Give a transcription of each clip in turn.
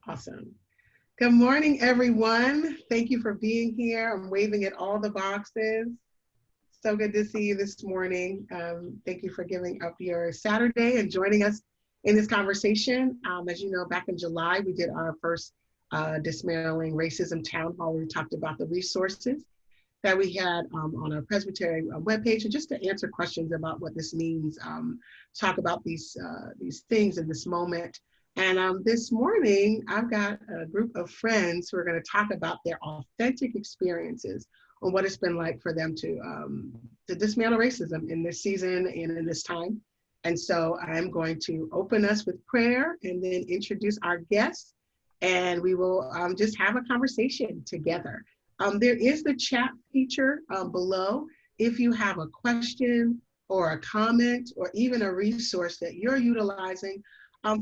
Awesome. Good morning, everyone. Thank you for being here. I'm waving at all the boxes. So good to see you this morning. Thank you for giving up your Saturday and joining us in this conversation. As you know, back in July, we did our first Dismantling Racism Town Hall. We talked about the resources that we had on our Presbytery webpage, and just to answer questions about what this means, talk about these things in this moment. And this morning, I've got a group of friends who are going to talk about their authentic experiences on what it's been like for them to dismantle racism in this season and in this time. And so I'm going to open us with prayer and then introduce our guests, and we will just have a conversation together. There is the chat feature below. If you have a question or a comment or even a resource that you're utilizing,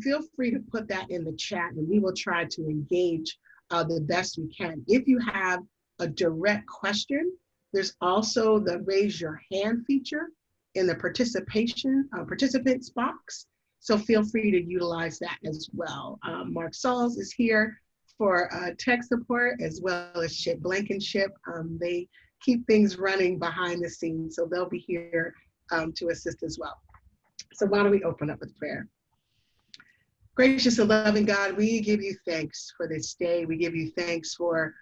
feel free to put that in the chat and we will try to engage the best we can. If you have a direct question, there's also the raise your hand feature in the participants box. So feel free to utilize that as well. Mark Sauls is here for tech support, as well as Chip Blankenship. They keep things running behind the scenes, so they'll be here to assist as well. So why don't we open up with prayer? Gracious and loving God, we give you thanks for this day. We give you thanks for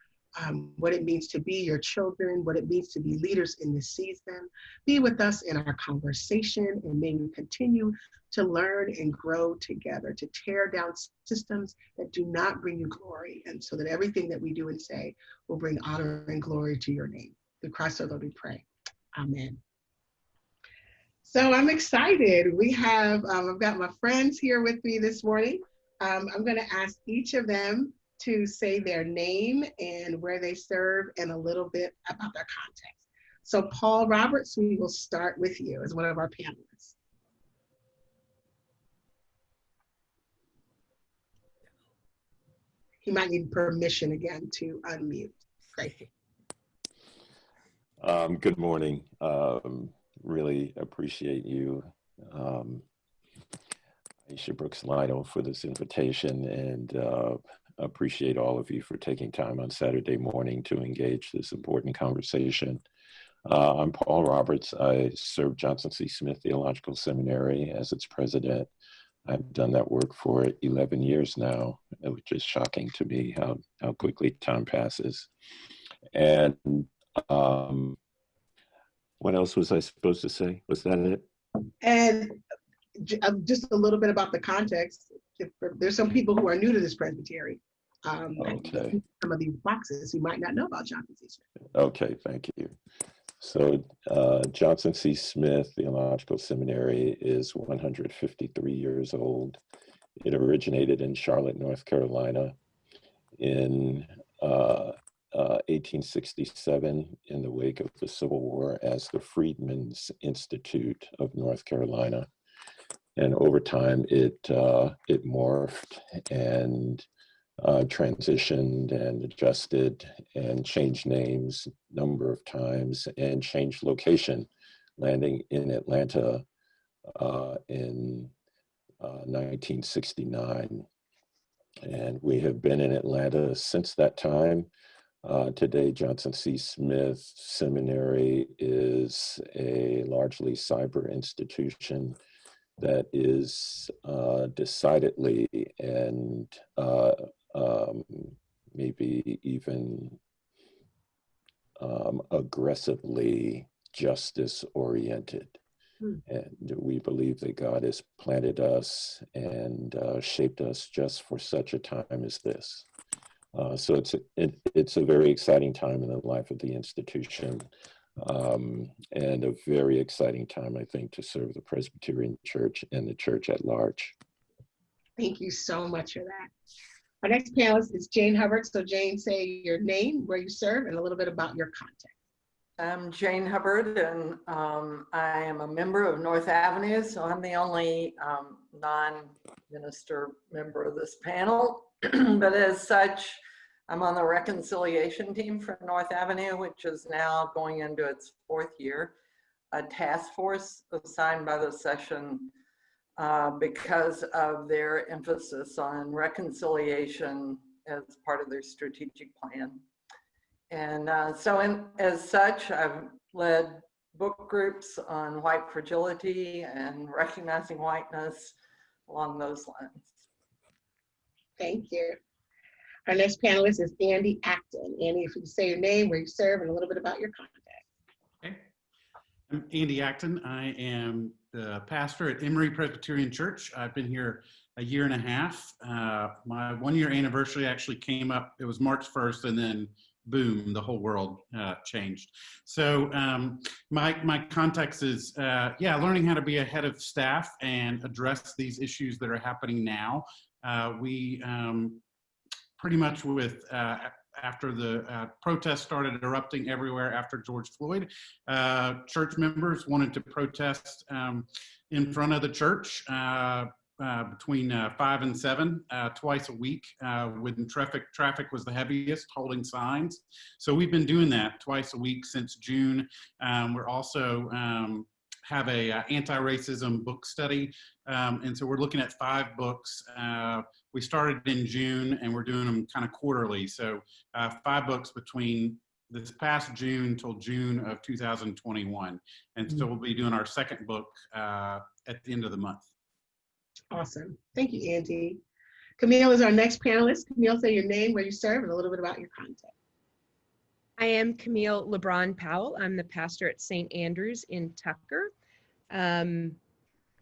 what it means to be your children, what it means to be leaders in this season. Be with us in our conversation, and may we continue to learn and grow together, to tear down systems that do not bring you glory, and so that everything that we do and say will bring honor and glory to your name. Through Christ our Lord we pray. Amen. So I'm excited. We have, I've got my friends here with me this morning. I'm going to ask each of them to say their name and where they serve and a little bit about their context. So Paul Roberts, we will start with you as one of our panelists. He might need permission again to unmute. Great. Good morning. Really appreciate you, Aisha Brooks Lino, for this invitation, and appreciate all of you for taking time on Saturday morning to engage this important conversation. I'm Paul Roberts. I serve Johnson C. Smith Theological Seminary as its president. I've done that work for 11 years now, which is shocking to me how quickly time passes. And what else was I supposed to say? Was that it? And just a little bit about the context. There's some people who are new to this presbytery. Okay. Some of these boxes who might not know about Johnson C. Smith. Okay, thank you. So Johnson C. Smith Theological Seminary is 153 years old. It originated in Charlotte, North Carolina in 1867 in the wake of the Civil War as the Freedmen's Institute of North Carolina. And over time, it morphed and transitioned and adjusted and changed names a number of times and changed location, landing in Atlanta in 1969. And we have been in Atlanta since that time. Today, Johnson C. Smith Seminary is a largely cyber institution that is decidedly and maybe even aggressively justice-oriented. And we believe that God has planted us and shaped us just for such a time as this. So it's a very exciting time in the life of the institution, and a very exciting time, I think, to serve the Presbyterian Church and the church at large. Thank you so much for that. Our next panelist is Jane Hubbard. So Jane, say your name, where you serve, and a little bit about your context. I'm Jane Hubbard, and I am a member of North Avenue, so I'm the only non-minister member of this panel. But as such, I'm on the reconciliation team for North Avenue, which is now going into its 4th year, a task force assigned by the session because of their emphasis on reconciliation as part of their strategic plan. And as such, I've led book groups on white fragility and recognizing whiteness along those lines. Thank you. Our next panelist is Andy Acton. Andy, if you can say your name, where you serve, and a little bit about your contact. Okay. I'm Andy Acton. I am the pastor at Emory Presbyterian Church. I've been here a year and a half. My 1-year anniversary actually came up. It was March 1st, and then boom, the whole world changed. So my context is, learning how to be a head of staff and address these issues that are happening now. We pretty much after the protests started erupting everywhere after George Floyd, church members wanted to protest in front of the church between 5 and 7 twice a week when traffic was the heaviest, holding signs. So we've been doing that twice a week since June. We're also have a anti-racism book study. And so we're looking at 5 books. We started in June and we're doing them kind of quarterly. So 5 books between this past June till June of 2021. And so we'll be doing our 2nd book at the end of the month. Awesome. Thank you, Andy. Camille is our next panelist. Camille, say your name, where you serve, and a little bit about your contact. I am Camille LeBron Powell. I'm the pastor at St. Andrews in Tucker.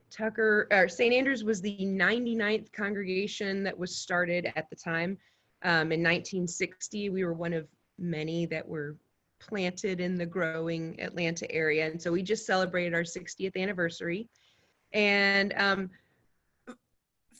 St. Andrews was the 99th congregation that was started at the time. In 1960, we were one of many that were planted in the growing Atlanta area. And so we just celebrated our 60th anniversary. And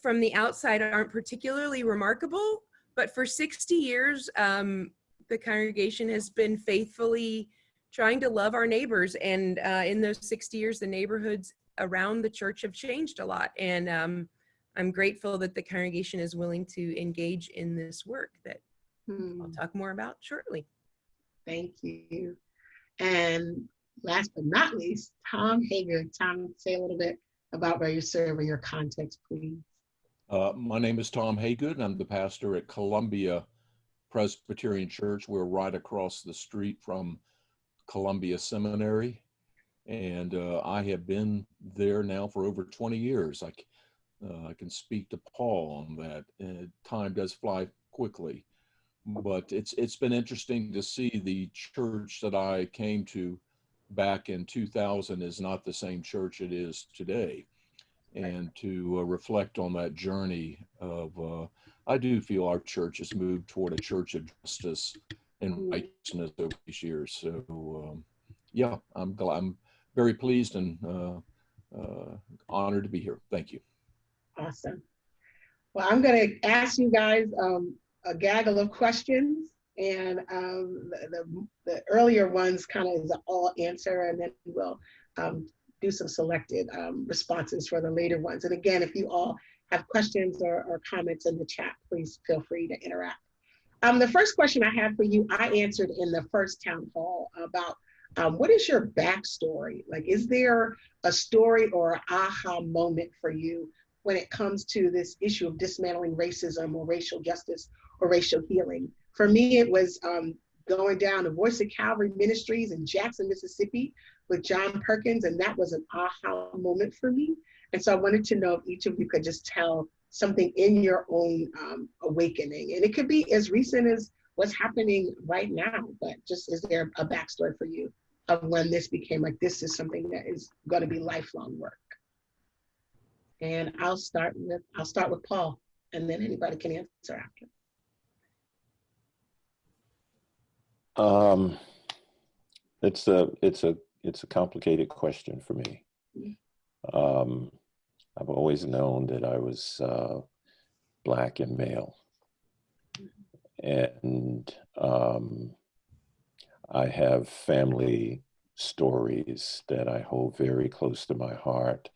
from the outside aren't particularly remarkable, but for 60 years, the congregation has been faithfully trying to love our neighbors. And in those 60 years, the neighborhoods around the church have changed a lot. And I'm grateful that the congregation is willing to engage in this work that I'll talk more about shortly. Thank you. And last but not least, Tom Hager. Tom, say a little bit about where you serve and your context, please. My name is Tom Haygood. I'm the pastor at Columbia Presbyterian Church. We're right across the street from Columbia Seminary. And I have been there now for over 20 years. I can speak to Paul on that. Time does fly quickly. But it's been interesting to see the church that I came to back in 2000 is not the same church it is today. And to reflect on that journey of, I do feel our church has moved toward a church of justice and righteousness over these years. So yeah, I'm very pleased and honored to be here. Thank you. Awesome. Well, I'm going to ask you guys a gaggle of questions, and the earlier ones kind of is an all answer, and then we'll do some selected responses for the later ones. And again, if you all have questions or comments in the chat, please feel free to interact. The first question I have for you, I answered in the first town hall about what is your backstory? Like, is there a story or an aha moment for you when it comes to this issue of dismantling racism or racial justice or racial healing? For me, it was going down to Voice of Calvary Ministries in Jackson, Mississippi with John Perkins, and that was an aha moment for me. And so I wanted to know if each of you could just tell something in your own awakening. And it could be as recent as what's happening right now, but just is there a backstory for you of when this became like, this is something that is going to be lifelong work? And I'll start with Paul, and then anybody can answer after. It's a complicated question for me. I've always known that I was Black and male, and I have family stories that I hold very close to my heart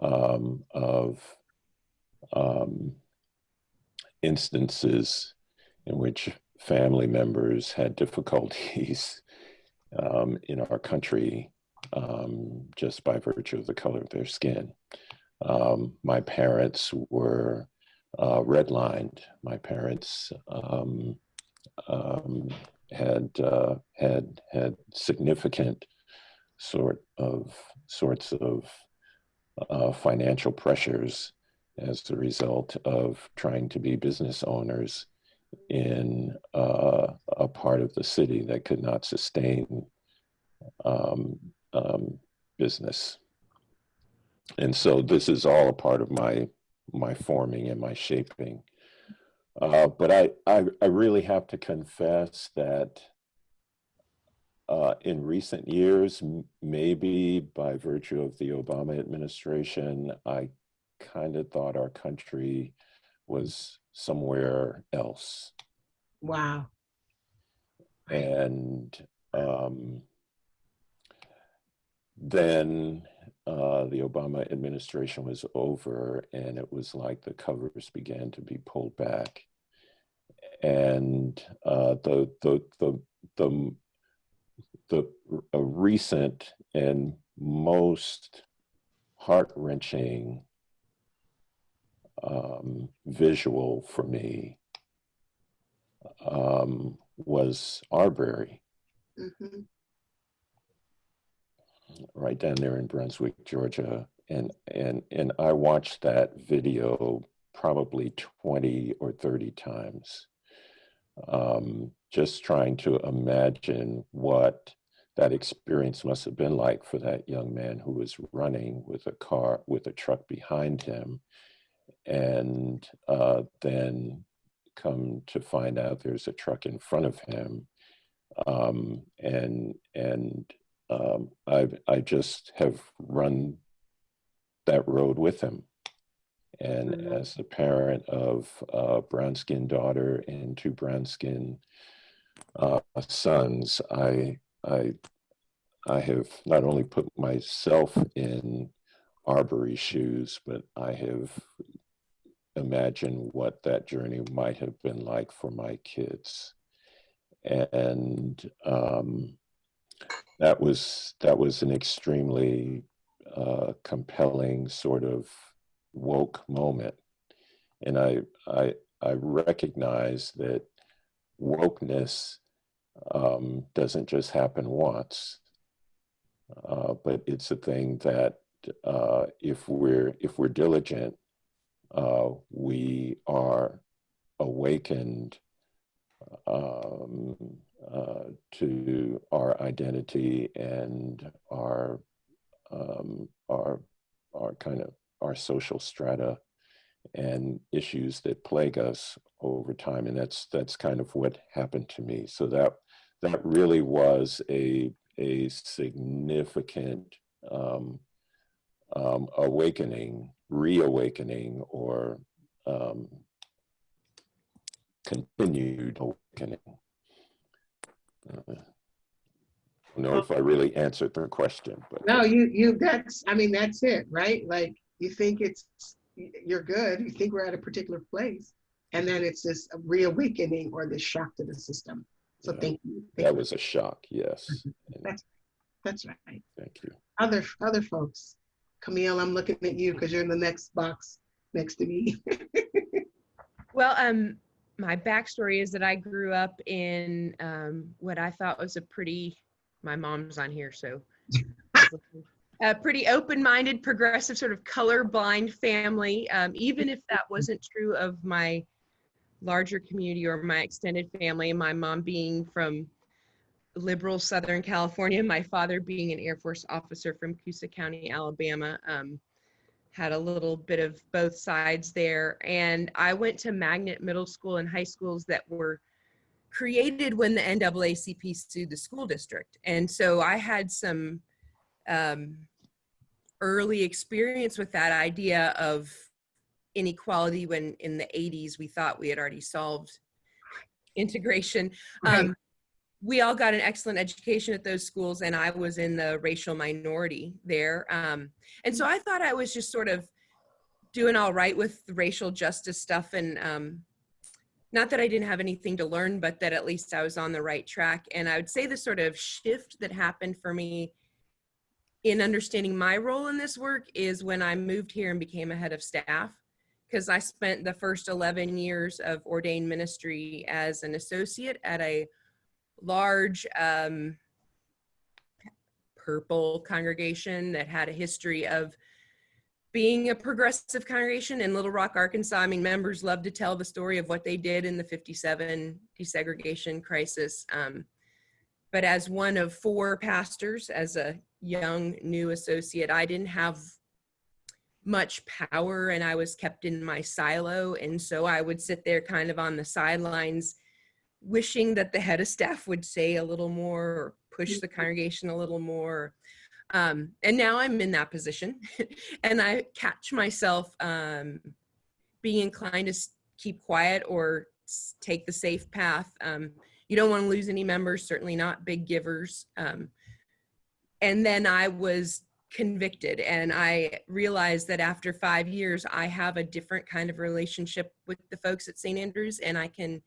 of instances in which family members had difficulties in our country just by virtue of the color of their skin. My parents were redlined. My parents had significant sorts of financial pressures as a result of trying to be business owners in a part of the city that could not sustain business. And so this is all a part of my forming and my shaping. But I really have to confess that in recent years, maybe by virtue of the Obama administration, I kind of thought our country was somewhere else. Wow. And then the Obama administration was over, and it was like the covers began to be pulled back. And the recent and most heart-wrenching visual for me was Arbery, right down there in Brunswick, Georgia. And I watched that video probably 20 or 30 times, just trying to imagine what that experience must have been like for that young man who was running with a truck behind him, and then come to find out there's a truck in front of him. I just have run that road with him. And as the parent of a brown-skinned daughter and two brown-skinned sons, I have not only put myself in Arbery's shoes, but I have imagined what that journey might have been like for my kids. And that was an extremely compelling sort of woke moment. And I recognize that wokeness doesn't just happen once, but it's a thing that if we're diligent, we are awakened to our identity and our kind of our social strata and issues that plague us over time. And that's kind of what happened to me. So that really was a significant reawakening, or continued awakening. I don't know if I really answered the question, but no, that's it, right? Like, you think you're good, you think we're at a particular place, and then it's this reawakening or this shock to the system. So yeah, thank you. That was a shock, yes. That's right. Thank you. Other folks. Camille, I'm looking at you because you're in the next box next to me. Well, my backstory is that I grew up in what I thought was my mom's on here, so a pretty open-minded, progressive, sort of colorblind family. Even if that wasn't true of my larger community or my extended family, my mom being from liberal Southern California, my father being an Air Force officer from Coosa County, Alabama, had a little bit of both sides there. And I went to magnet middle school and high schools that were created when the NAACP sued the school district. And so I had some early experience with that idea of inequality when in the 80s we thought we had already solved integration. Right. We all got an excellent education at those schools, and I was in the racial minority there. And so I thought I was just sort of doing all right with the racial justice stuff, and not that I didn't have anything to learn, but that at least I was on the right track. And I would say the sort of shift that happened for me in understanding my role in this work is when I moved here and became a head of staff, because I spent the first 11 years of ordained ministry as an associate at a large purple congregation that had a history of being a progressive congregation in Little Rock, Arkansas. I mean, members love to tell the story of what they did in the 57 desegregation crisis. But as one of 4 pastors, as a young new associate, I didn't have much power and I was kept in my silo. And so I would sit there kind of on the sidelines, wishing that the head of staff would say a little more or push the congregation a little more. And now I'm in that position and I catch myself being inclined to keep quiet or take the safe path. You don't want to lose any members, certainly not big givers. And then I was convicted and I realized that after 5 years, I have a different kind of relationship with the folks at St. Andrews, and I can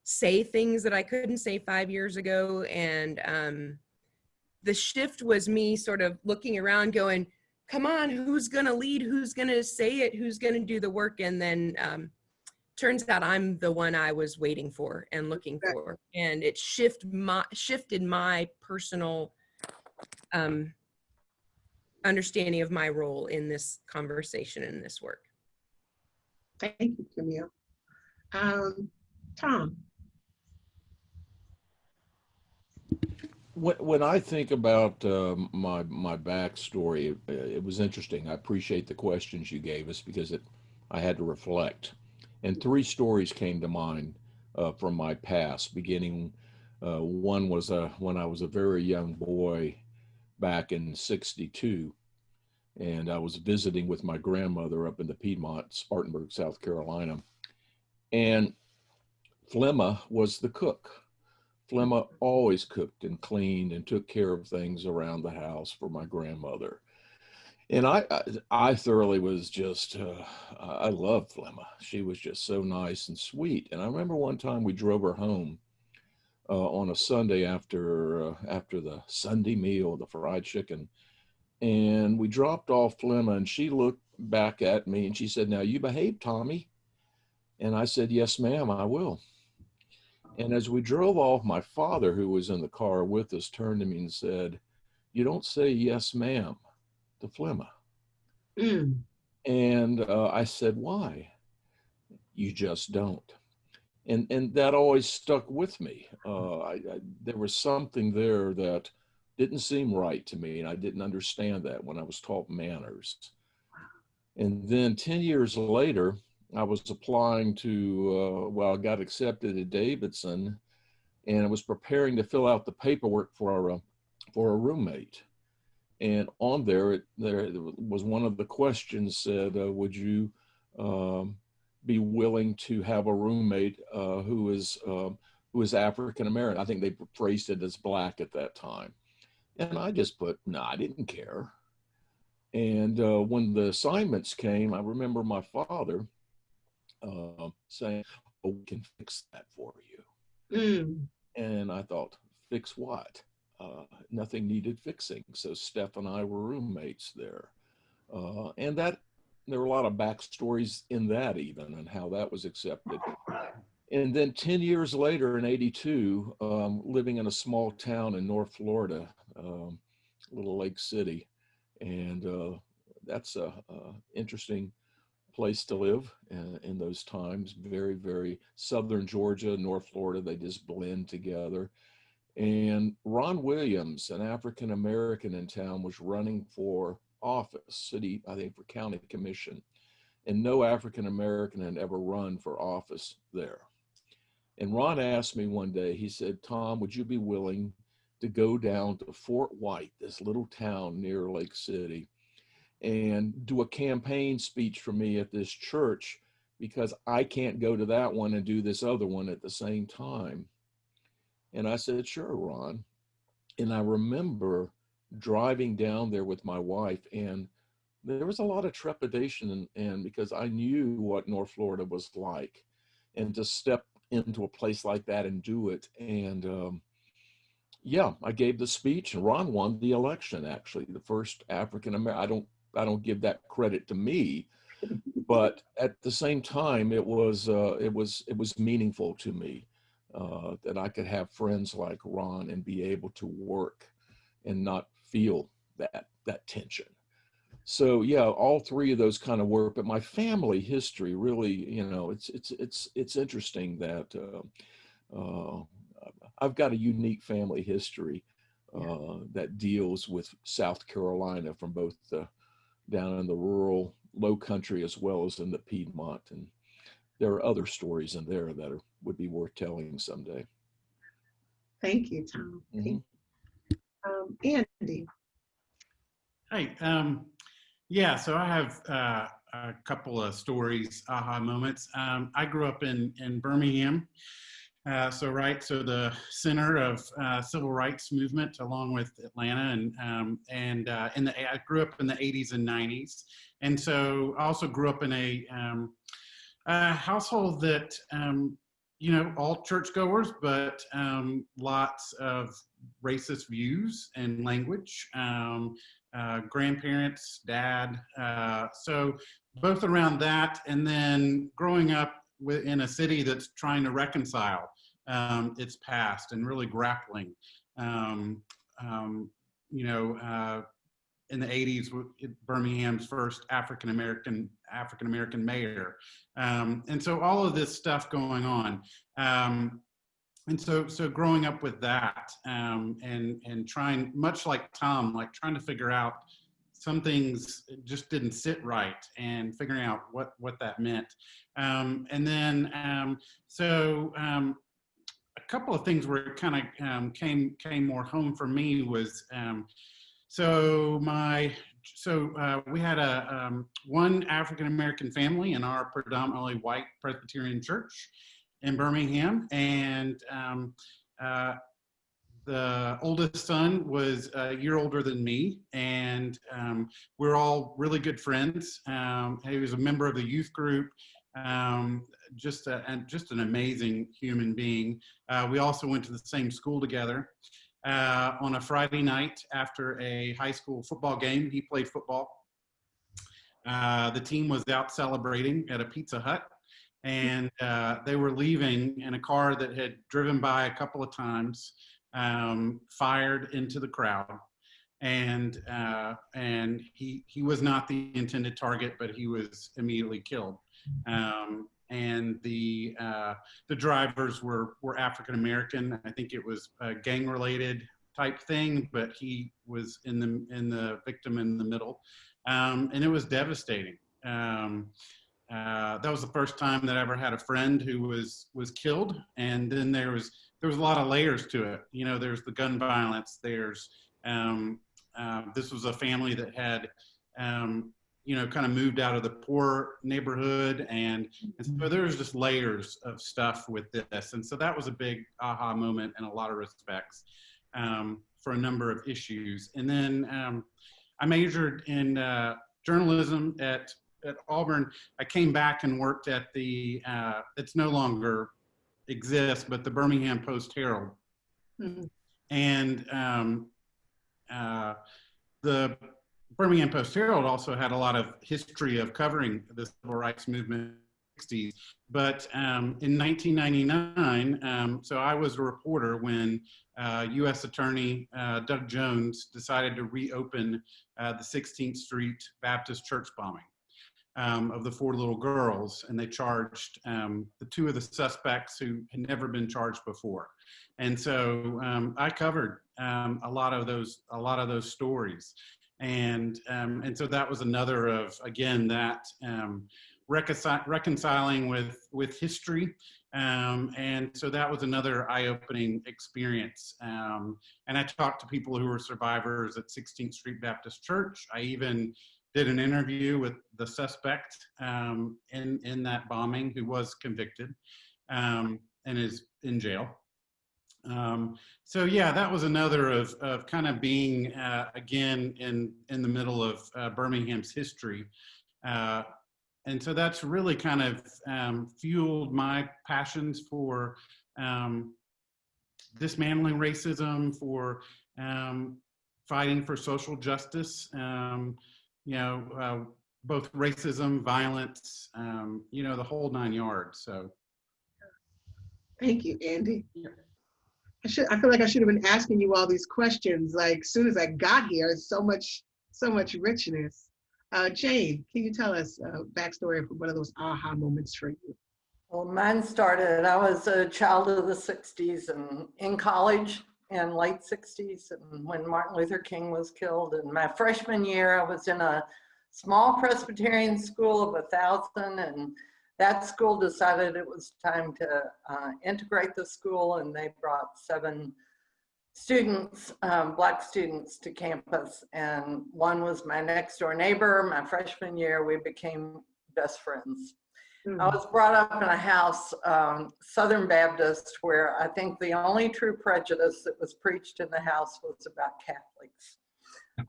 say things that I couldn't say 5 years ago. And the shift was me sort of looking around going, come on, who's going to lead? Who's going to say it? Who's going to do the work? And then turns out I'm the one I was waiting for and looking for. And it shifted my personal understanding of my role in this conversation and this work. Thank you, Camille. Tom. When I think about my backstory, it was interesting. I appreciate the questions you gave us because I had to reflect. And 3 stories came to mind from my past, beginning, one was when I was a very young boy back in '62, and I was visiting with my grandmother up in the Piedmont, Spartanburg, South Carolina. And Flemma was the cook. Flemma always cooked and cleaned and took care of things around the house for my grandmother. And I thoroughly was just, I loved Flemma. She was just so nice and sweet. And I remember one time we drove her home on a Sunday after the Sunday meal, the fried chicken. And we dropped off Flemma and she looked back at me and she said, "Now you behave, Tommy." And I said, "Yes, ma'am, I will." And as we drove off, my father, who was in the car with us, turned to me and said, "You don't say yes, ma'am to Flemma." Mm. And I said, "Why?" "You just don't." And that always stuck with me. There was something there that didn't seem right to me, and I didn't understand that when I was taught manners. And then 10 years later, I was applying to, I got accepted at Davidson, and I was preparing to fill out the paperwork for a roommate. And on there was one of the questions said, would you be willing to have a roommate who is African American? I think they phrased it as Black at that time. And I just put, no, I didn't care. And when the assignments came, I remember my father saying, "Oh, we can fix that for you." Mm. And I thought, fix what? Nothing needed fixing. So Steph and I were roommates there. And that there were a lot of backstories in that even and how that was accepted. And then 10 years later in '82, living in a small town in North Florida, Little Lake City. And that's a interesting place to live in those times. Very, very southern Georgia, North Florida, they just blend together. And Ron Williams, an African American in town, was running for office, city, I think for county commission. And no African American had ever run for office there. And Ron asked me one day, he said, "Tom, would you be willing to go down to Fort White, this little town near Lake City, and do a campaign speech for me at this church because I can't go to that one and do this other one at the same time?" And I said, "Sure, Ron." And I remember driving down there with my wife, and there was a lot of trepidation and because I knew what North Florida was like, and to step into a place like that and do it. And Yeah, I gave the speech, and Ron won the election. Actually, the first African American. I don't give that credit to me, but at the same time, it was meaningful to me that I could have friends like Ron and be able to work and not feel that tension. So yeah, all three of those kind of work. But my family history really, it's interesting that uh, I've got a unique family history that deals with South Carolina, from both the down in the rural low country as well as in the Piedmont. And there are other stories in there that would be worth telling someday. Thank you, Tom. Mhm. Andy. Hi. Yeah, so I have a couple of stories, aha moments. I grew up in Birmingham. So the center of civil rights movement, along with Atlanta, I grew up in the 80s and 90s, and so I also grew up in a household that all churchgoers, but lots of racist views and language. Grandparents, dad, so both around that, and then growing up in a city that's trying to reconcile its past and really grappling. Um, um, in the 80s, Birmingham's first African American mayor, and so all of this stuff going on. And so growing up with that, and trying, much like Tom, like trying to figure out some things just didn't sit right, and figuring out what that meant. And then a couple of things where it kind of came more home for me was we had one African American family in our predominantly white Presbyterian church in Birmingham, and the oldest son was a year older than me, and we're all really good friends. He was a member of the youth group, just an amazing human being. We also went to the same school together. On a Friday night after a high school football game, he played football. The team was out celebrating at a Pizza Hut, and they were leaving in a car that had driven by a couple of times, fired into the crowd, and he was not the intended target, but he was immediately killed. And the drivers were African American. I think it was a gang related type thing, but he was in the victim in the middle, and it was devastating. That was the first time that I ever had a friend who was killed, and then there was a lot of layers to it. There's the gun violence. There's this was a family that had kind of moved out of the poor neighborhood, and so there was just layers of stuff with this, and so that was a big aha moment in a lot of respects, for a number of issues. And then I majored in journalism at Auburn. I came back and worked at the it's no longer exists, but the Birmingham Post-Herald. Mm-hmm. And the Birmingham Post-Herald also had a lot of history of covering the civil rights movement in the 60s. But in 1999, so I was a reporter when U.S. Attorney Doug Jones decided to reopen the 16th Street Baptist Church bombing of the 4 little girls, and they charged the 2 of the suspects who had never been charged before. And so I covered a lot of those stories. And so that was another of, again, that reconciling with history. And so that was another eye-opening experience. And I talked to people who were survivors at 16th Street Baptist Church. I even did an interview with the suspect in that bombing, who was convicted and is in jail. So yeah, that was another of kind of being again in the middle of Birmingham's history, and so that's really kind of fueled my passions for dismantling racism, for fighting for social justice, both racism, violence, the whole 9 yards. So. Thank you, Andy. I feel like I should have been asking you all these questions like as soon as I got here. It's so much richness. Jane, can you tell us a backstory of one of those aha moments for you? Well, mine started, I was a child of the 60s and in college in late 60s, and when Martin Luther King was killed. And my freshman year, I was in a small Presbyterian school of 1,000, and that school decided it was time to integrate the school, and they brought 7 students, Black students, to campus, and one was my next door neighbor. My freshman year, we became best friends. I was brought up in a house, Southern Baptist, where I think the only true prejudice that was preached in the house was about Catholics.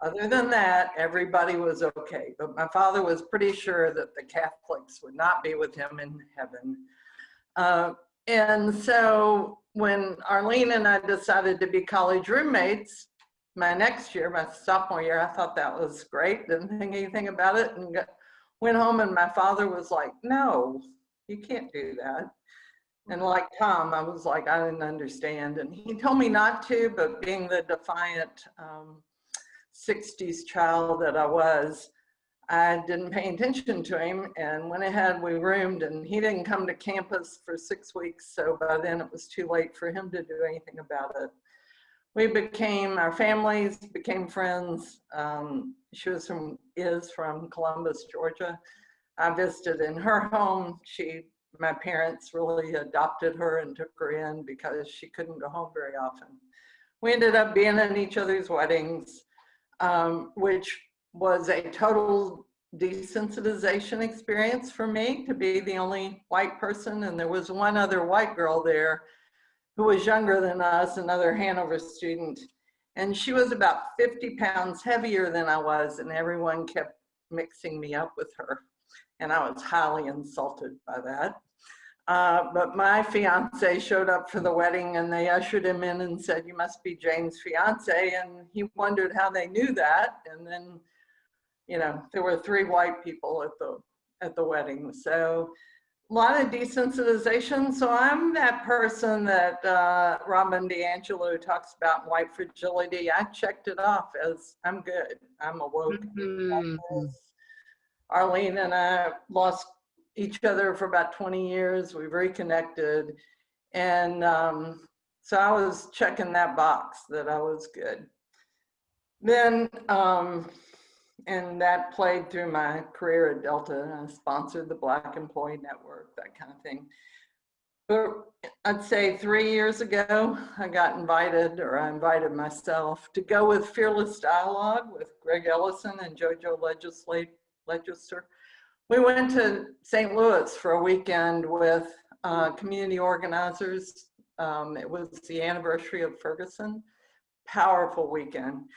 Other than that, everybody was okay. But my father was pretty sure that the Catholics would not be with him in heaven. And so when Arlene and I decided to be college roommates, my next year, my sophomore year, I thought that was great. Didn't think anything about it, and went home, and my father was like, "No, you can't do that." And like Tom, I was like, I didn't understand. And he told me not to, but being the defiant 60s child that I was, I didn't pay attention to him and went ahead. We roomed, and he didn't come to campus for 6 weeks. So by then it was too late for him to do anything about it. Our families became friends. She is from Columbus, Georgia. I visited in her home. My parents really adopted her and took her in because she couldn't go home very often. We ended up being at each other's weddings, which was a total desensitization experience for me to be the only white person. And there was one other white girl there who was younger than us, another Hanover student. And she was about 50 pounds heavier than I was, and everyone kept mixing me up with her. And I was highly insulted by that. But my fiance showed up for the wedding, and they ushered him in and said, "You must be Jane's fiance." And he wondered how they knew that. And then, there were 3 white people at the wedding. So a lot of desensitization. So I'm that person that Robin DiAngelo talks about in White Fragility. I checked it off as I'm good. I'm awoke. Arlene and I lost each other for about 20 years. We've reconnected. And so I was checking that box that I was good. Then, and that played through my career at Delta. I sponsored the Black Employee Network, that kind of thing. But I'd say 3 years ago, I invited myself to go with Fearless Dialogue with Greg Ellison and JoJo Legislator. We went to St. Louis for a weekend with community organizers. It was the anniversary of Ferguson. Powerful weekend.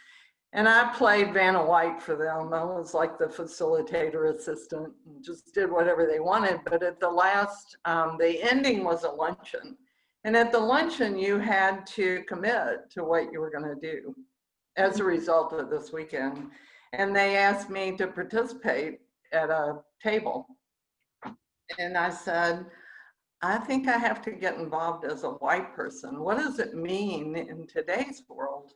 And I played Vanna White for them. I was like the facilitator assistant and just did whatever they wanted. But at the last, the ending was a luncheon. And at the luncheon, you had to commit to what you were going to do as a result of this weekend. And they asked me to participate at a table. And I said, I think I have to get involved as a white person. What does it mean in today's world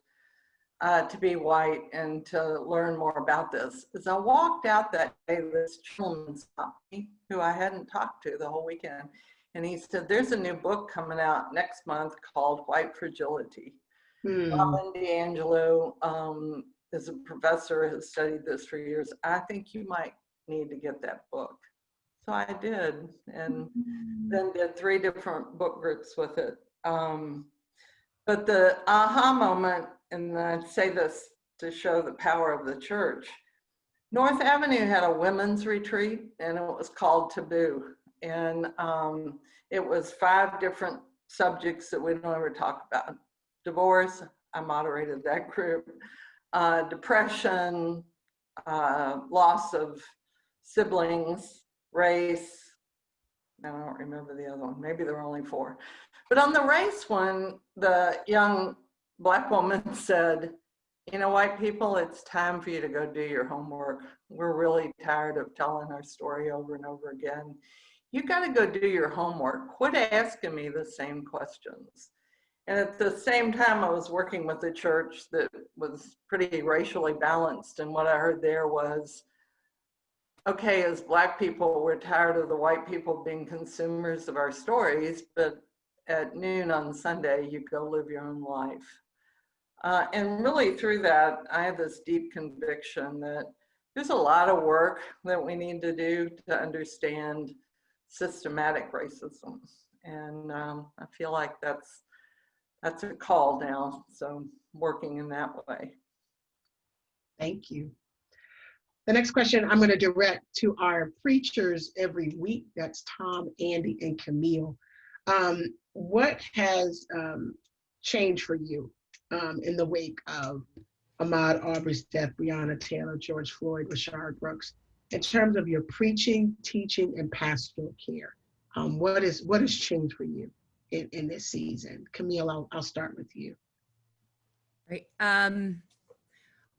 to be white and to learn more about this? As I walked out that day, this gentleman stopped me, who I hadn't talked to the whole weekend. And he said, "There's a new book coming out next month called White Fragility." Robin DiAngelo is a professor, has studied this for years. I think you might need to get that book. So I did, and then did 3 different book groups with it. But the aha moment, and I say this to show the power of the church, North Avenue had a women's retreat, and it was called Taboo. And it was 5 different subjects that we don't ever talk about. Divorce, I moderated that group. Depression, loss of siblings, race, I don't remember the other one. Maybe there were only 4. But on the race one, the young Black woman said, you know, white people, it's time for you to go do your homework. We're really tired of telling our story over and over again. You got to go do your homework. Quit asking me the same questions. And at the same time, I was working with a church that was pretty racially balanced. And what I heard there was, okay, as Black people, we're tired of the white people being consumers of our stories, but at noon on Sunday, you go live your own life. And really through that, I have this deep conviction that there's a lot of work that we need to do to understand systematic racism. And I feel like that's a call now. So working in that way. Thank you. The next question I'm going to direct to our preachers every week. That's Tom, Andy, and Camille. What has changed for you in the wake of Ahmaud Arbery's death, Breonna Taylor, George Floyd, Rayshard Brooks, in terms of your preaching, teaching, and pastoral care? What has changed for you in this season? Camille, I'll start with you. Right.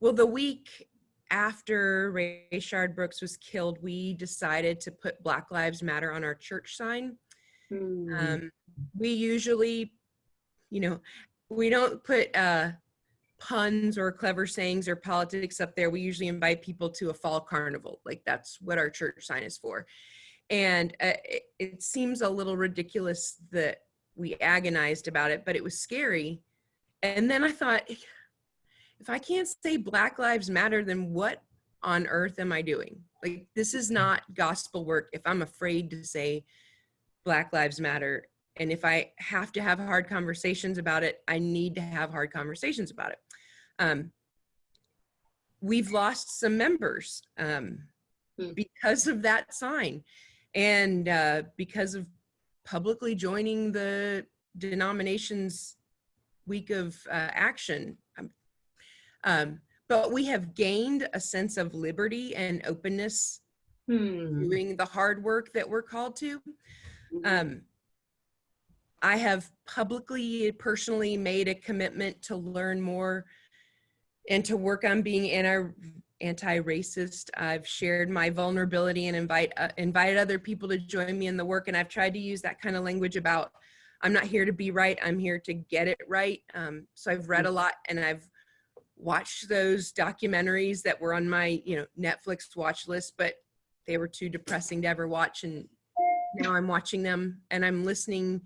Well, the week after Rayshard Brooks was killed, we decided to put Black Lives Matter on our church sign. We usually, you know, we don't put puns or clever sayings or politics up there. We usually invite people to a fall carnival. Like that's what our church sign is for. And it seems a little ridiculous that we agonized about it, but it was scary. And then I thought, if I can't say Black Lives Matter, then what on earth am I doing? Like, this is not gospel work if I'm afraid to say Black Lives Matter. And if I have to have hard conversations about it, I need to have hard conversations about it. We've lost some members because of that sign and because of publicly joining the denomination's week of action. But we have gained a sense of liberty and openness doing the hard work that we're called to. I have publicly, personally made a commitment to learn more and to work on being anti-racist. I've shared my vulnerability and invited other people to join me in the work. And I've tried to use that kind of language about, I'm not here to be right, I'm here to get it right. So I've read a lot and I've watched those documentaries that were on my, Netflix watch list, but they were too depressing to ever watch. And now I'm watching them and I'm listening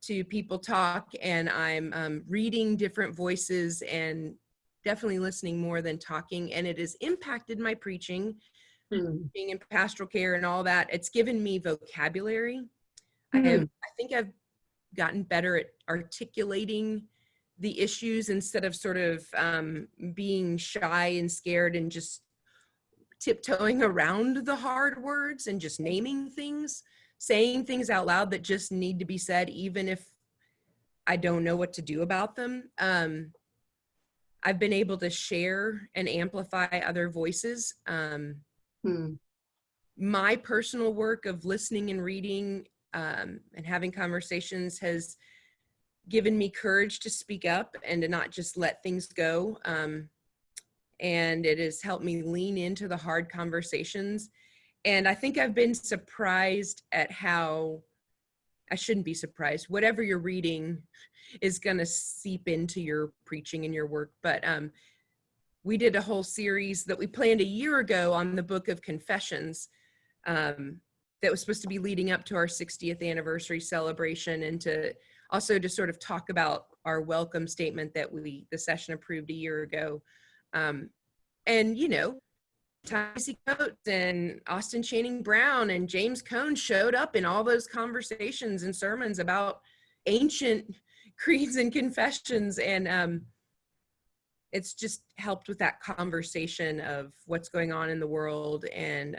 to people talk and I'm reading different voices and definitely listening more than talking. And it has impacted my preaching, being in pastoral care and all that. It's given me vocabulary. I think I've gotten better at articulating the issues instead of sort of being shy and scared and just tiptoeing around the hard words and just naming things, saying things out loud that just need to be said, even if I don't know what to do about them. I've been able to share and amplify other voices. My personal work of listening and reading and having conversations has given me courage to speak up and to not just let things go. And it has helped me lean into the hard conversations. And I think I've been surprised at how, I shouldn't be surprised, whatever you're reading is going to seep into your preaching and your work. But we did a whole series that we planned a year ago on the Book of Confessions that was supposed to be leading up to our 60th anniversary celebration, and to also to sort of talk about our welcome statement that the session approved a year ago. And, Ta-Nehisi Coates and Austin Channing Brown and James Cone showed up in all those conversations and sermons about ancient creeds and confessions. And it's just helped with that conversation of what's going on in the world and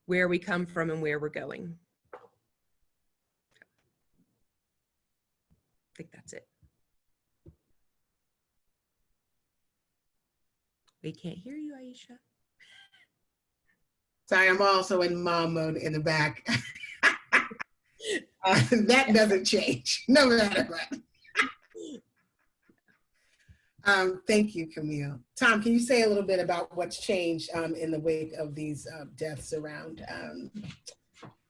where we come from and where we're going. I think that's it. We can't hear you, Aisha. Sorry, I'm also in mom mode in the back. That doesn't change, no matter what. Thank you, Camille. Tom, can you say a little bit about what's changed in the wake of these deaths around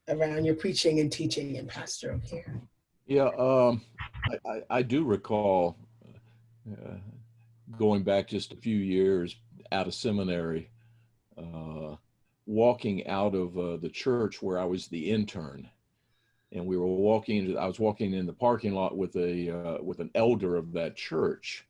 your preaching and teaching in pastoral care? Yeah, I do recall going back just a few years out of seminary, walking out of the church where I was the intern, and we were walking. I was walking in the parking lot with an elder of that church,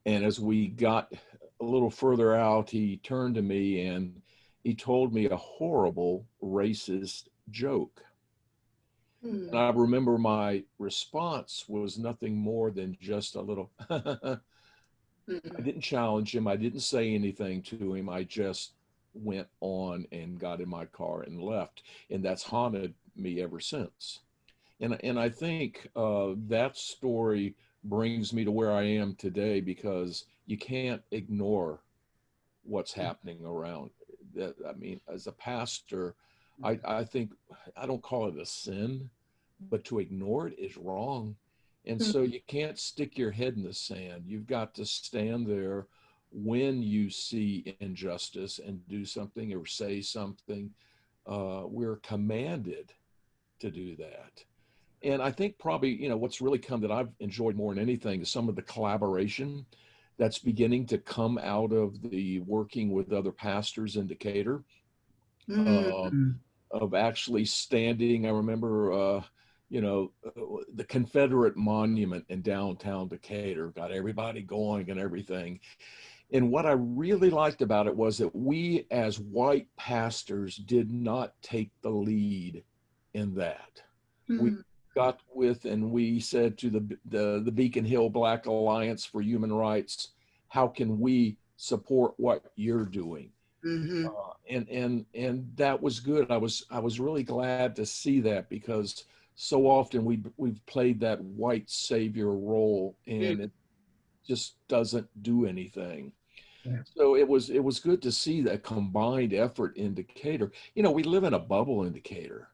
and as we got a little further out, he turned to me and he told me a horrible racist joke. And I remember my response was nothing more than just a little. I didn't challenge him. I didn't say anything to him. I just went on and got in my car and left. And that's haunted me ever since. And I think that story brings me to where I am today, because you can't ignore what's happening around. That, I mean, as a pastor, I think, I don't call it a sin, but to ignore it is wrong. And so you can't stick your head in the sand. You've got to stand there when you see injustice and do something or say something. We're commanded to do that. And I think probably, you know, what's really come that I've enjoyed more than anything is some of the collaboration that's beginning to come out of the working with other pastors in Decatur, of actually standing. I remember, you know, the Confederate monument in downtown Decatur got everybody going and everything. And what I really liked about it was that we as white pastors did not take the lead in that. We got with and we said to the Beacon Hill Black Alliance for Human Rights, how can we support what you're doing? And that was good. I was really glad to see that, because so often we've played that white savior role and it just doesn't do anything. So it was good to see that combined effort in Decatur. You know, we live in a bubble in Decatur.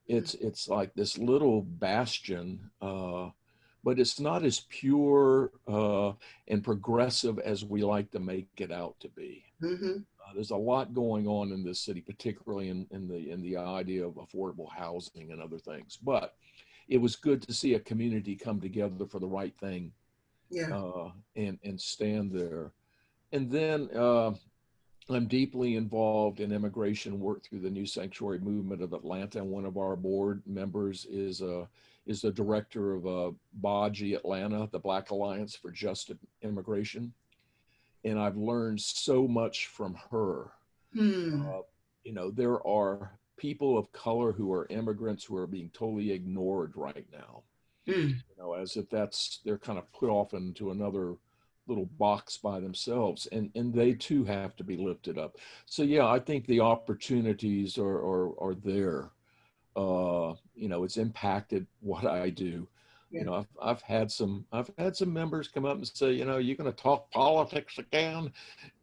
It's like this little bastion, but it's not as pure and progressive as we like to make it out to be. There's a lot going on in this city, particularly in the idea of affordable housing and other things. But it was good to see a community come together for the right thing, and stand there. And then I'm deeply involved in immigration work through the New Sanctuary Movement of Atlanta. And one of our board members is the director of BAJI Atlanta, the Black Alliance for Just Immigration. And I've learned so much from her. You know, there are people of color who are immigrants who are being totally ignored right now. You know, as if they're kind of put off into another little box by themselves, and they too have to be lifted up. So yeah, I think the opportunities are there. You know, it's impacted what I do. You know, I've had some members come up and say, you know, you're going to talk politics again.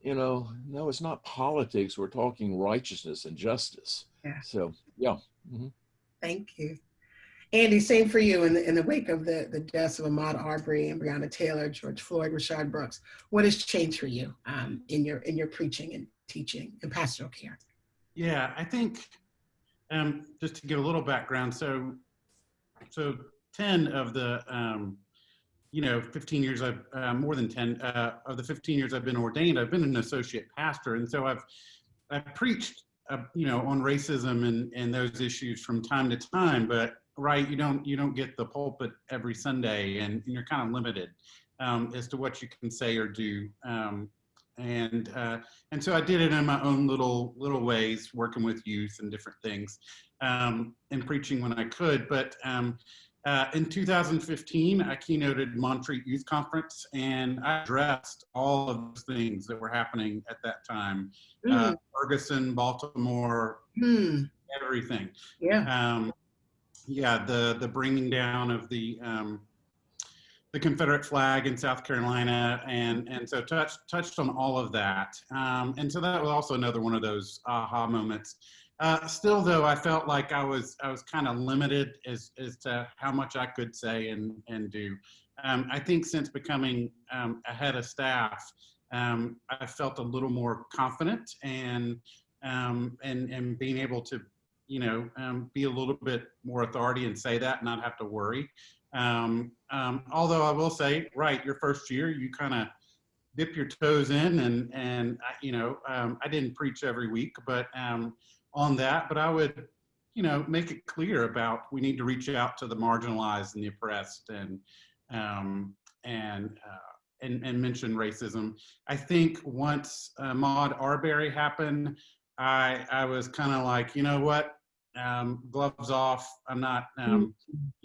You know, no, it's not politics. We're talking righteousness and justice. So yeah. Thank you. Andy, same for you. In the wake of the deaths of Ahmaud Arbery and Breonna Taylor, George Floyd, Rashard Brooks, what has changed for you in your preaching and teaching and pastoral care? Yeah, I think just to give a little background, so 10 of the 15 years more than 10 of the 15 years I've been ordained, I've been an associate pastor, and so I've preached on racism and those issues from time to time, but right, you don't get the pulpit every Sunday, and you're kind of limited as to what you can say or do. And so I did it in my own little ways, working with youth and different things, and preaching when I could. But in 2015, I keynoted Montreat Youth Conference, and I addressed all of those things that were happening at that time. Ferguson, Baltimore, everything. The bringing down of the Confederate flag in South Carolina, and so touched on all of that. And so that was also another one of those aha moments. Still, though, I felt like I was kind of limited as to how much I could say and do. I think since becoming a head of staff, I felt a little more confident and being able to, be a little bit more authority and say that, and not have to worry. Although I will say, right, your first year, you kind of dip your toes in, and I didn't preach every week, but on that, but I would, make it clear about we need to reach out to the marginalized and the oppressed, um, and mention racism. I think once Maud Arbery happened, I was kind of like, you know what, gloves off. I'm not, I'm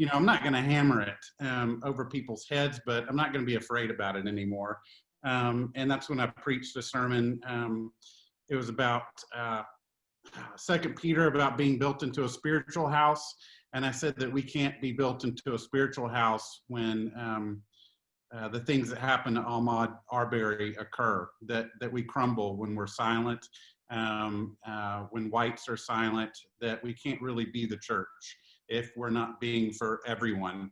not going to hammer it over people's heads, but I'm not going to be afraid about it anymore. And that's when I preached a sermon. It was about 2 Peter, about being built into a spiritual house. And I said that we can't be built into a spiritual house when the things that happen to Ahmaud Arbery occur, that we crumble when we're silent, when whites are silent, that we can't really be the church if we're not being for everyone,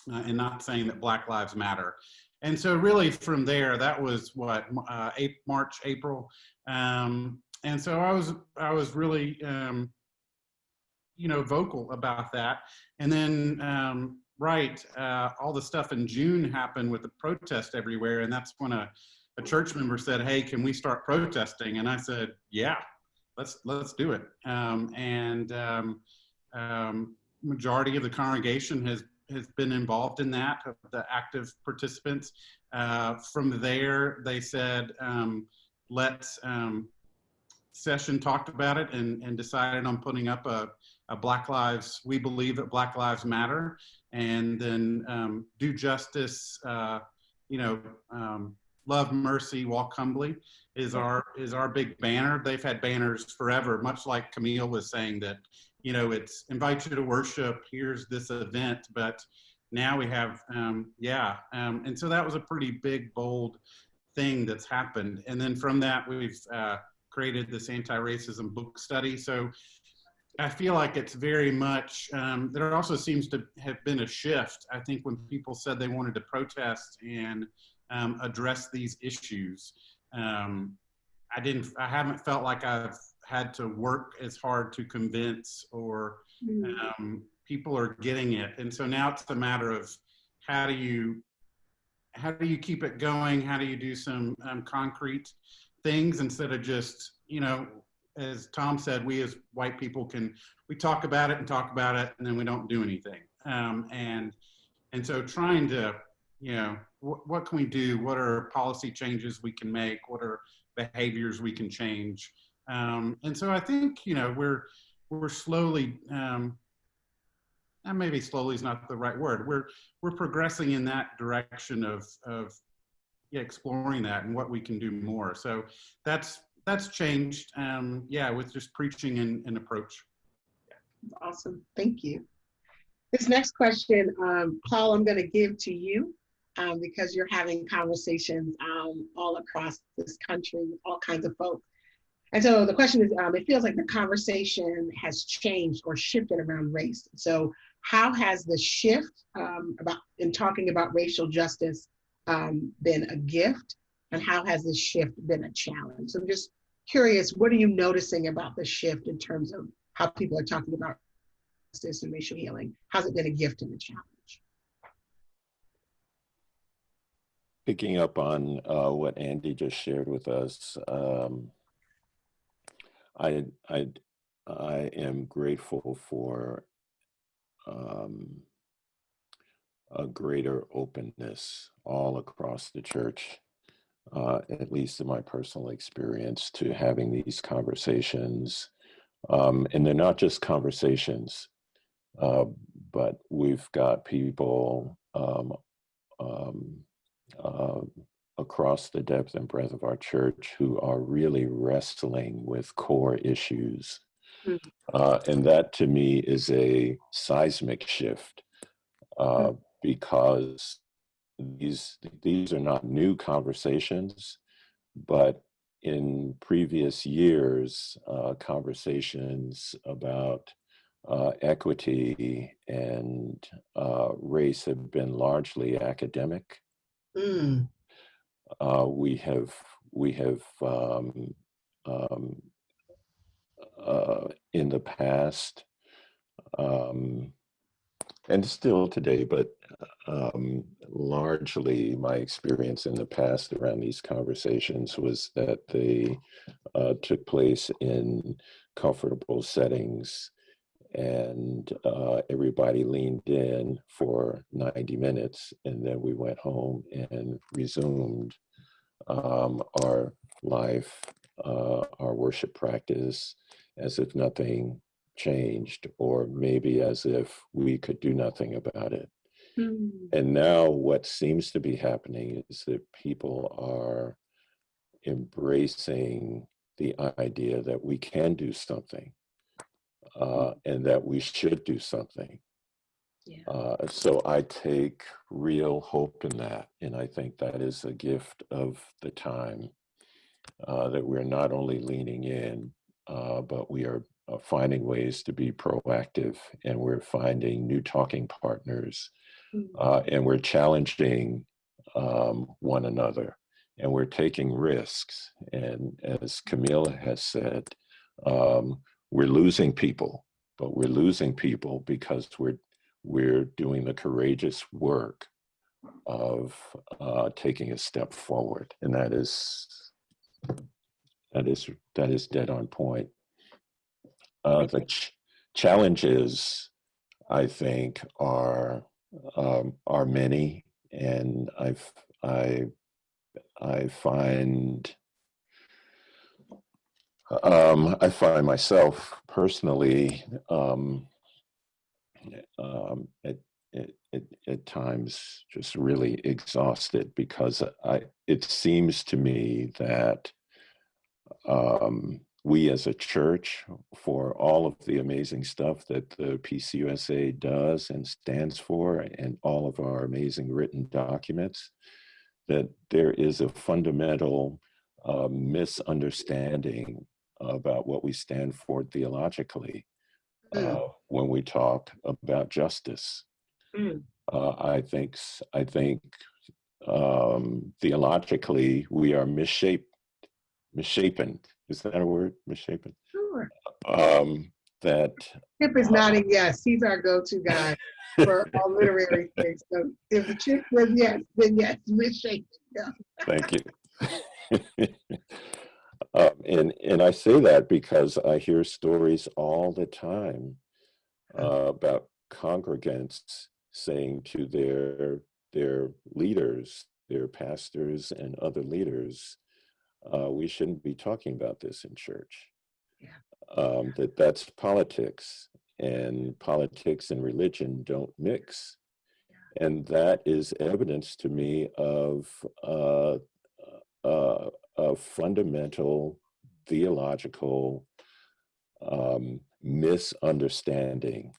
and not saying that Black Lives Matter. And so really from there, that was what, March, April. And so I was really, vocal about that. And then, all the stuff in June happened with the protest everywhere. And that's when a church member said, hey, can we start protesting? And I said, yeah, let's do it. Majority of the congregation has been involved in that, of the active participants. From there, they said, let's, session talked about it and decided on putting up a Black Lives, we believe that Black Lives Matter, and then do justice, love, mercy, walk humbly is our big banner. They've had banners forever, much like Camille was saying that, it's invite you to worship, here's this event, but now we have, and so that was a pretty big, bold thing that's happened. And then from that, we've created this anti-racism book study. So I feel like it's very much, there also seems to have been a shift. I think when people said they wanted to protest and address these issues, I haven't felt like I've had to work as hard to convince, or people are getting it. And so now it's a matter of how do you keep it going? How do you do some concrete things instead of just, as Tom said, we as white people we talk about it and then we don't do anything. And so trying to, what can we do? What are policy changes we can make? What are behaviors we can change? And so I think, we're slowly, and maybe slowly is not the right word. We're progressing in that direction of exploring that and what we can do more. So that's changed. With just preaching and approach. Awesome, thank you. This next question, Paul, I'm going to give to you because you're having conversations all across this country with all kinds of folks. And so the question is, it feels like the conversation has changed or shifted around race. So how has the shift in talking about racial justice been a gift, and how has this shift been a challenge? So I'm just curious, what are you noticing about the shift in terms of how people are talking about justice and racial healing? How's it been a gift and a challenge? Picking up on what Andy just shared with us, I am grateful for a greater openness all across the church, at least in my personal experience, to having these conversations. And they're not just conversations, but we've got people across the depth and breadth of our church who are really wrestling with core issues. And that to me is a seismic shift, because these are not new conversations, but in previous years, conversations about equity and race have been largely academic. Mm. We have in the past, and still today, but largely my experience in the past around these conversations was that they took place in comfortable settings, and everybody leaned in for 90 minutes, and then we went home and resumed our life, our worship practice, as if nothing changed, or maybe as if we could do nothing about it. Mm. And now what seems to be happening is that people are embracing the idea that we can do something, and that we should do something. Yeah. So I take real hope in that. And I think that is a gift of the time, that we're not only leaning in, but we are finding ways to be proactive, and we're finding new talking partners, and we're challenging one another, and we're taking risks. And as Camille has said, we're losing people, but we're losing people because we're doing the courageous work of taking a step forward, and that is dead on point. The challenges, I think, are many, and I find myself personally, at times just really exhausted, because it seems to me that we as a church, for all of the amazing stuff that the PCUSA does and stands for, and all of our amazing written documents, that there is a fundamental misunderstanding about what we stand for theologically, when we talk about justice. I think theologically we are misshapen. Is that a word? Misshapen. Sure. That Chip is nodding yes. He's our go-to guy for all literary things. So if the Chip says yes, then yes, misshapen. Yeah. Thank you. And I say that because I hear stories all the time about congregants saying to their leaders, their pastors and other leaders, we shouldn't be talking about this in church. Yeah. That's politics, and politics and religion don't mix. And that is evidence to me of a fundamental theological misunderstanding.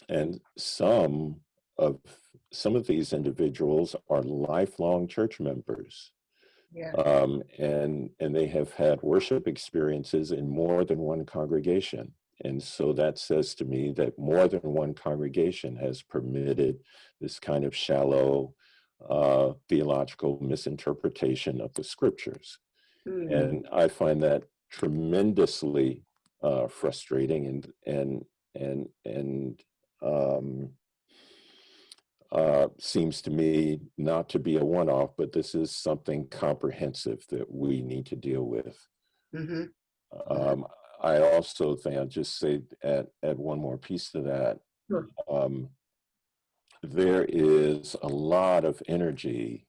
And some of these individuals are lifelong church members. Yeah. And they have had worship experiences in more than one congregation. And so that says to me that more than one congregation has permitted this kind of shallow theological misinterpretation of the scriptures. And I find that tremendously frustrating, and seems to me not to be a one-off, but this is something comprehensive that we need to deal with. I also think, I'll just say, add one more piece to that. Sure. There is a lot of energy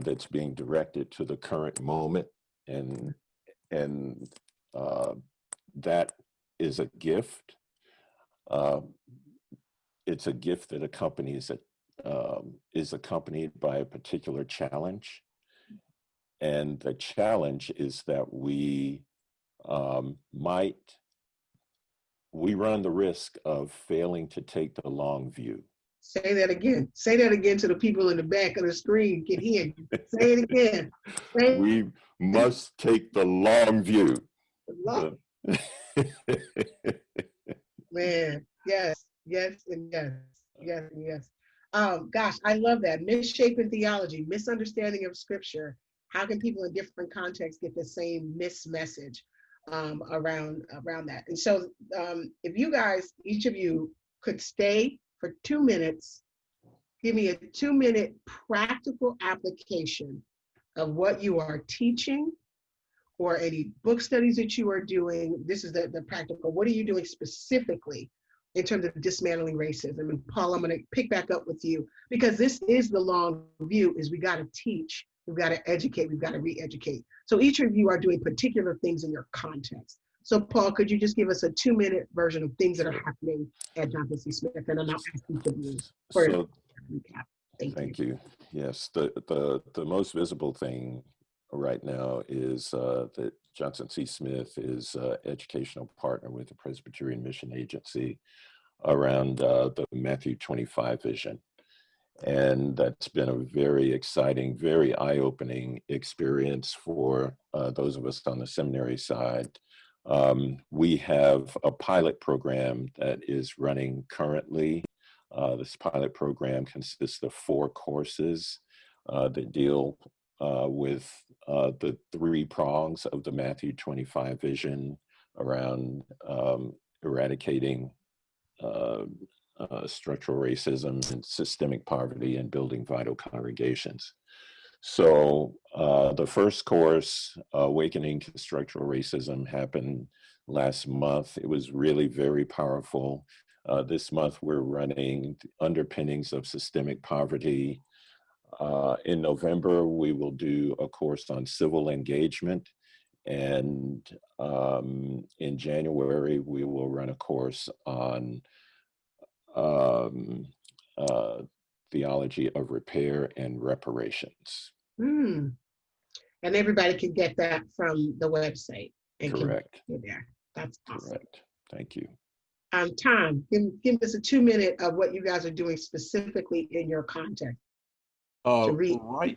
that's being directed to the current moment, and that is a gift. It's a gift that is accompanied by a particular challenge, and the challenge is that we run the risk of failing to take the long view. Say that again. Say that again to the people in the back of the screen can hear you. Say it again. Say We must take the long view. it. Man, yes, yes, and yes, yes, and yes. Gosh, I love that. Misshapen theology, misunderstanding of scripture. How can people in different contexts get the same message around that? And so if you guys, each of you could stay for 2 minutes, give me a 2-minute practical application of what you are teaching or any book studies that you are doing. This is the practical. What are you doing specifically in terms of dismantling racism? And Paul, I'm going to pick back up with you because this is the long view, is we got to teach, we've got to educate, we've got to re-educate. So each of you are doing particular things in your context. So Paul, could you just give us a 2-minute version of things that are happening at Johnson C. Smith? And then I'll ask each of you for a recap. Thank you. Yes, the most visible thing right now is that Johnson C. Smith is an educational partner with the Presbyterian Mission Agency around the Matthew 25 vision. And that's been a very exciting, very eye-opening experience for those of us on the seminary side. We have a pilot program that is running currently. This pilot program consists of 4 courses that deal with the 3 prongs of the Matthew 25 vision around eradicating structural racism and systemic poverty and building vital congregations. So the first course, Awakening to Structural Racism, happened last month. It was really very powerful. This month we're running Underpinnings of Systemic Poverty. In November, we will do a course on civil engagement. And in January, we will run a course on theology of repair and reparations. And everybody can get that from the website. And Correct. Can get there. That's awesome. Correct. Thank you. Tom, give us a 2-minute of what you guys are doing specifically in your context. Right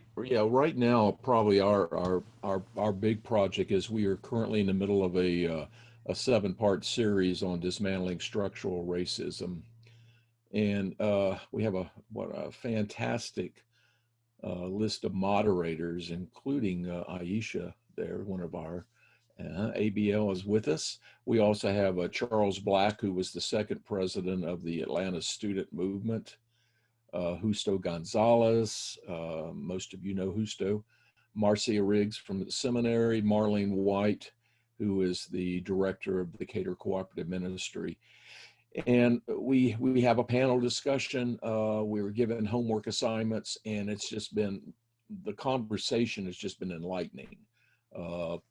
now, probably our big project is we are currently in the middle of a 7-part series on dismantling structural racism. And we have a fantastic list of moderators, including Aisha there, one of our ABL is with us. We also have Charles Black, who was the 2nd president of the Atlanta Student Movement, Justo Gonzalez, most of you know Justo, Marcia Riggs from the seminary, Marlene White, who is the director of the Decatur Cooperative Ministry. And we have a panel discussion. We were given homework assignments, and it's just been, the conversation has just been enlightening.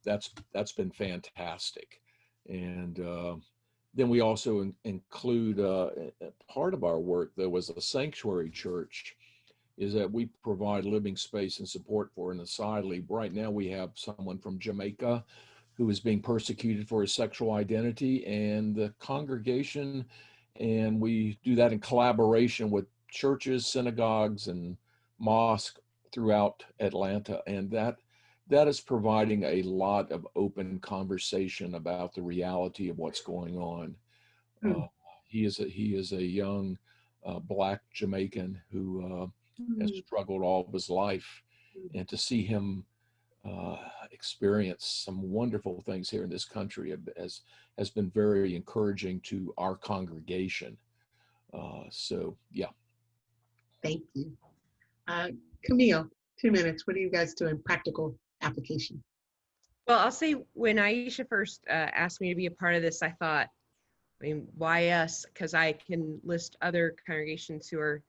That's been fantastic. And then we also include part of our work, though, as a sanctuary church, is that we provide living space and support for an asylum. Right now we have someone from Jamaica who is being persecuted for his sexual identity, and the congregation, and we do that in collaboration with churches, synagogues, and mosques throughout Atlanta. And that is providing a lot of open conversation about the reality of what's going on. He is a young Black Jamaican who has struggled all of his life, and to see him experience some wonderful things here in this country has been very encouraging to our congregation. So yeah. Thank you. Camille, 2 minutes. What are you guys doing? Practical application. Well, I'll say when Aisha first asked me to be a part of this, I thought, I mean, why us? Because I can list other congregations who are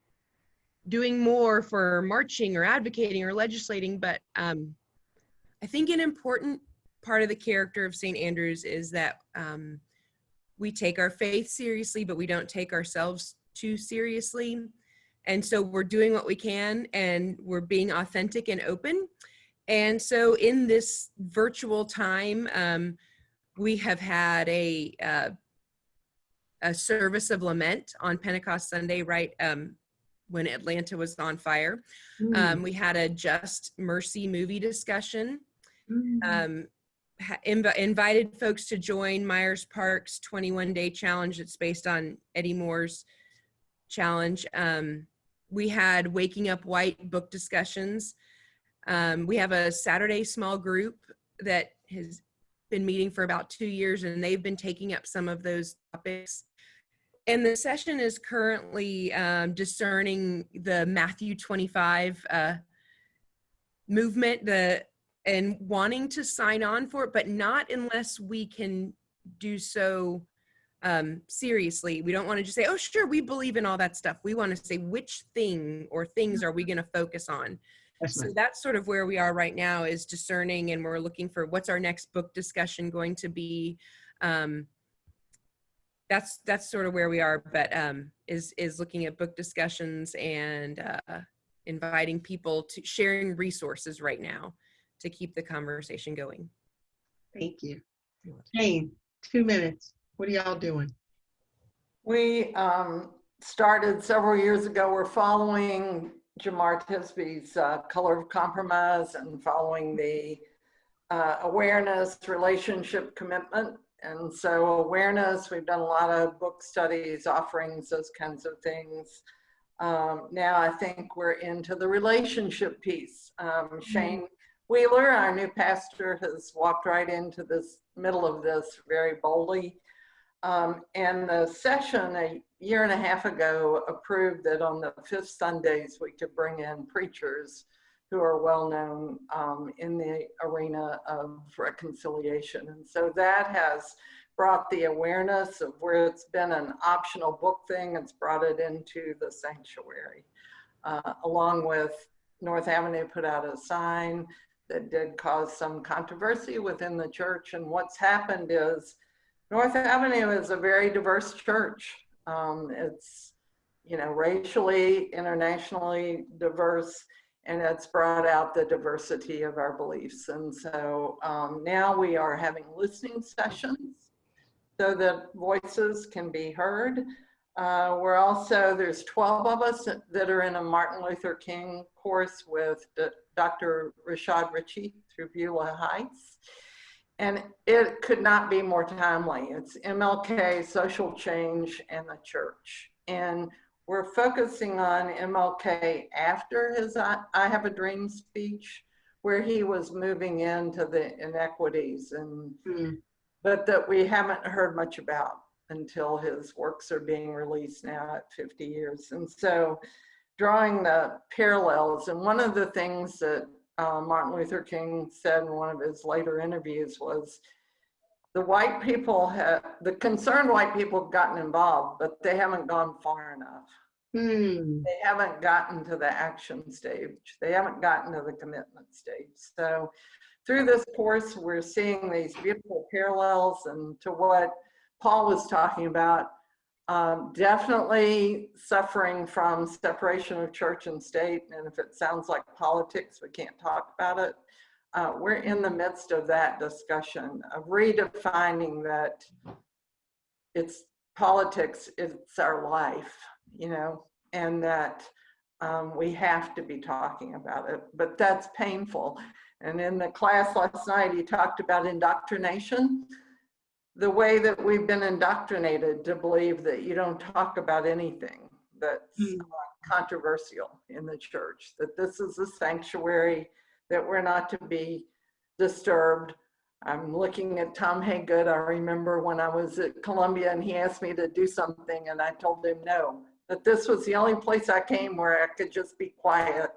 doing more for marching or advocating or legislating, but I think an important part of the character of St. Andrews is that we take our faith seriously, but we don't take ourselves too seriously. And so we're doing what we can, and we're being authentic and open. And so in this virtual time, we have had a service of lament on Pentecost Sunday, right when Atlanta was on fire. We had a Just Mercy movie discussion. Invited folks to join Myers Park's 21-day challenge. It's based on Eddie Moore's challenge. We had Waking Up White book discussions. We have a Saturday small group that has been meeting for about 2 years, and they've been taking up some of those topics. And the session is currently discerning the Matthew 25 movement, and wanting to sign on for it, but not unless we can do so seriously. We don't want to just say, oh, sure, we believe in all that stuff. We want to say, which thing or things are we going to focus on? So that's sort of where we are right now, is discerning, and we're looking for what's our next book discussion going to be. That's sort of where we are, but is looking at book discussions and inviting people to sharing resources right now to keep the conversation going. Thank you. Jane, 2 minutes. What are y'all doing? We started several years ago. We're following Jamar Tisby's Color of Compromise and following the awareness, relationship, commitment. And so awareness, we've done a lot of book studies, offerings, those kinds of things. Now I think we're into the relationship piece. Shane Wheeler, our new pastor, has walked right into this middle of this very boldly. And the session a year and a half ago approved that on the 5th Sundays we could bring in preachers who are well known in the arena of reconciliation. And so that has brought the awareness of where it's been an optional book thing, it's brought it into the sanctuary. Along with North Avenue put out a sign that did cause some controversy within the church. And what's happened is North Avenue is a very diverse church. It's, you know, racially, internationally diverse, and it's brought out the diversity of our beliefs. And so now we are having listening sessions so that voices can be heard. We're also, there's 12 of us that are in a Martin Luther King course with Dr. Rashad Ritchie through Beulah Heights. And it could not be more timely. It's MLK, social change, and the church. And we're focusing on MLK after his I Have a Dream speech, where he was moving into the inequities, and but that we haven't heard much about until his works are being released now at 50 years. And so drawing the parallels, and one of the things that Martin Luther King said in one of his later interviews was, the white people the concerned white people have gotten involved, but they haven't gone far enough. They haven't gotten to the action stage. They haven't gotten to the commitment stage. So through this course, we're seeing these beautiful parallels, and to what Paul was talking about, definitely suffering from separation of church and state. And if it sounds like politics, we can't talk about it. We're in the midst of that discussion of redefining that it's politics, it's our life, you know, and that we have to be talking about it, but that's painful. And in the class last night, he talked about indoctrination, the way that we've been indoctrinated to believe that you don't talk about anything that's controversial in the church, that this is a sanctuary, that we're not to be disturbed. I'm looking at Tom Haygood. I remember when I was at Columbia and he asked me to do something and I told him no, that this was the only place I came where I could just be quiet,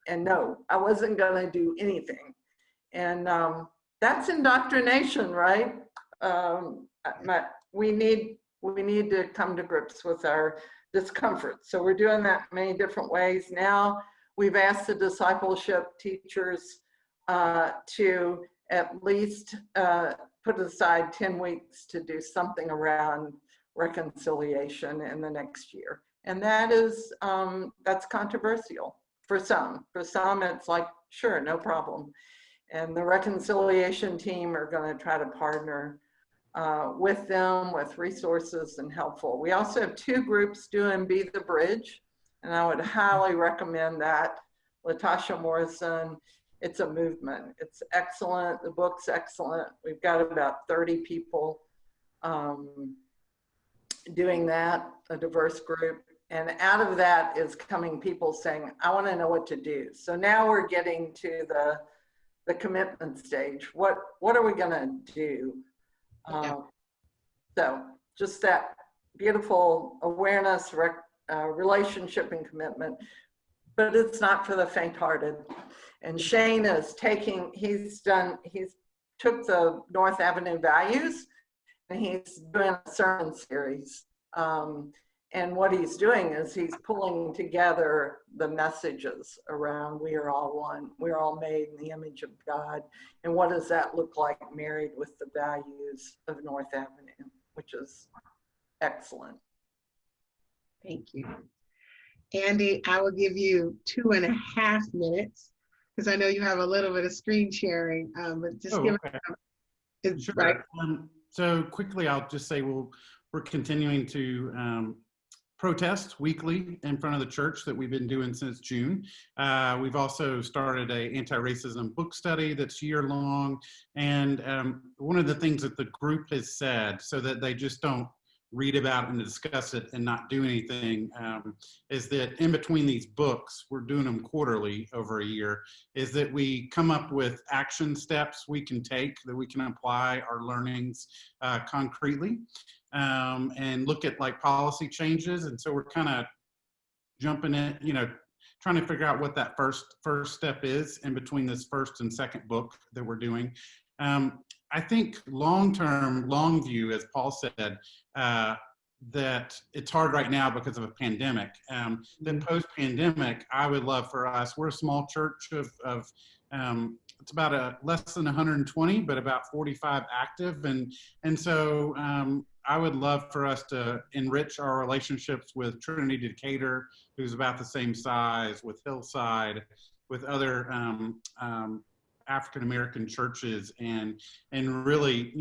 and no, I wasn't gonna do anything. And that's indoctrination, right? We need to come to grips with our discomfort. So we're doing that many different ways. Now we've asked the discipleship teachers to at least put aside 10 weeks to do something around reconciliation in the next year. And that is, that's controversial for some. For some, it's like, sure, no problem. And the reconciliation team are going to try to partner with them with resources and helpful. We also have 2 groups doing Be the Bridge, And I would highly recommend that. Latasha Morrison, it's a movement. It's excellent. The book's excellent. We've got about 30 people doing that, a diverse group. And out of that is coming people saying, I want to know what to do. So now we're getting to the commitment stage. What are we going to do? So just that beautiful awareness, relationship and commitment, but it's not for the faint-hearted. And Shane is he's took the North Avenue values and he's doing a sermon series. And what he's doing is he's pulling together the messages around we are all one, we're all made in the image of God. And what does that look like married with the values of North Avenue, which is excellent. Thank you. Andy, I will give you 2.5 minutes because I know you have a little bit of screen sharing, but just give okay. it. Sure. Right. So quickly, I'll just say we're continuing to protest weekly in front of the church that we've been doing since June. We've also started a anti-racism book study that's year-long. And one of the things that the group has said, so that they just don't read about and discuss it and not do anything, is that in between these books, we're doing them quarterly over a year, is that we come up with action steps we can take, that we can apply our learnings concretely, and look at like policy changes. And so we're kind of jumping in, trying to figure out what that first step is in between this first and second book that we're doing. I think long view, as Paul said, that it's hard right now because of a pandemic. Then post-pandemic, I would love for us, we're a small church of it's about less than 120, but about 45 active. And so I would love for us to enrich our relationships with Trinity Decatur, who's about the same size, with Hillside, with other African-American churches, and really,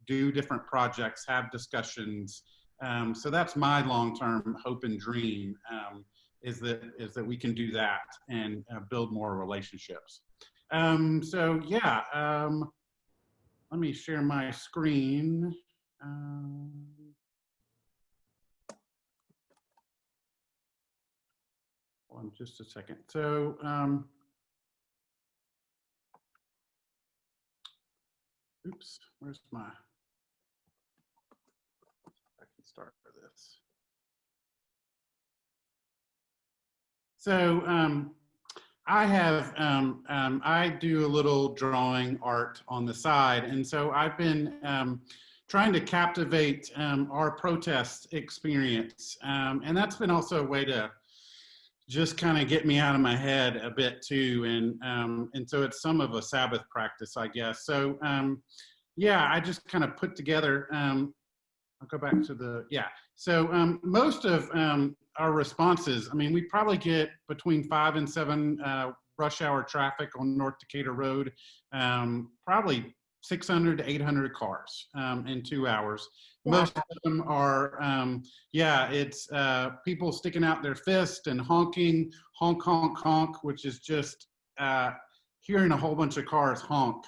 do different projects, have discussions. So that's my long-term hope and dream, is that we can do that and build more relationships. So yeah, let me share my screen. Hold on just a second. So oops, where's my, I can start for this. So I have, I do a little drawing art on the side. And so I've been trying to captivate our protest experience. And that's been also a way to just kind of get me out of my head a bit too. And so it's some of a Sabbath practice, I guess. So yeah, I just kind of put together, I'll go back to the, yeah. So most of our responses, I mean, we probably get between 5 and 7 rush hour traffic on North Decatur Road, probably 600 to 800 cars in 2 hours. Most of them are, yeah, it's people sticking out their fist and honking, honk, honk, honk, which is just, hearing a whole bunch of cars honk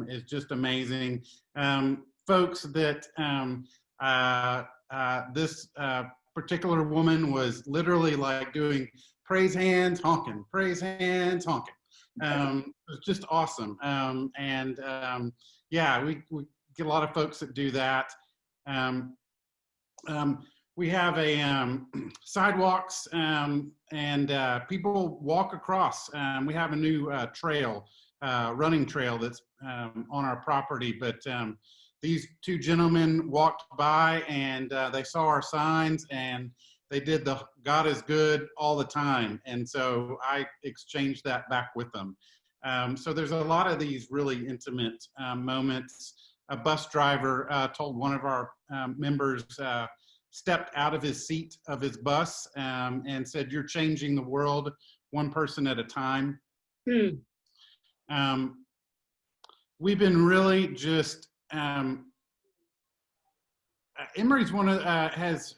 is just amazing. Folks that, this particular woman was literally like doing praise hands, honking, praise hands, honking. It was just awesome. Yeah, we get a lot of folks that do that. We have a sidewalks and people walk across. We have a new trail, running trail that's on our property, but these 2 gentlemen walked by and they saw our signs and they did the God is good all the time. And so I exchanged that back with them. So there's a lot of these really intimate moments. A bus driver told one of our members, stepped out of his seat of his bus and said, "You're changing the world one person at a time." We've been really just, Emory's one of, has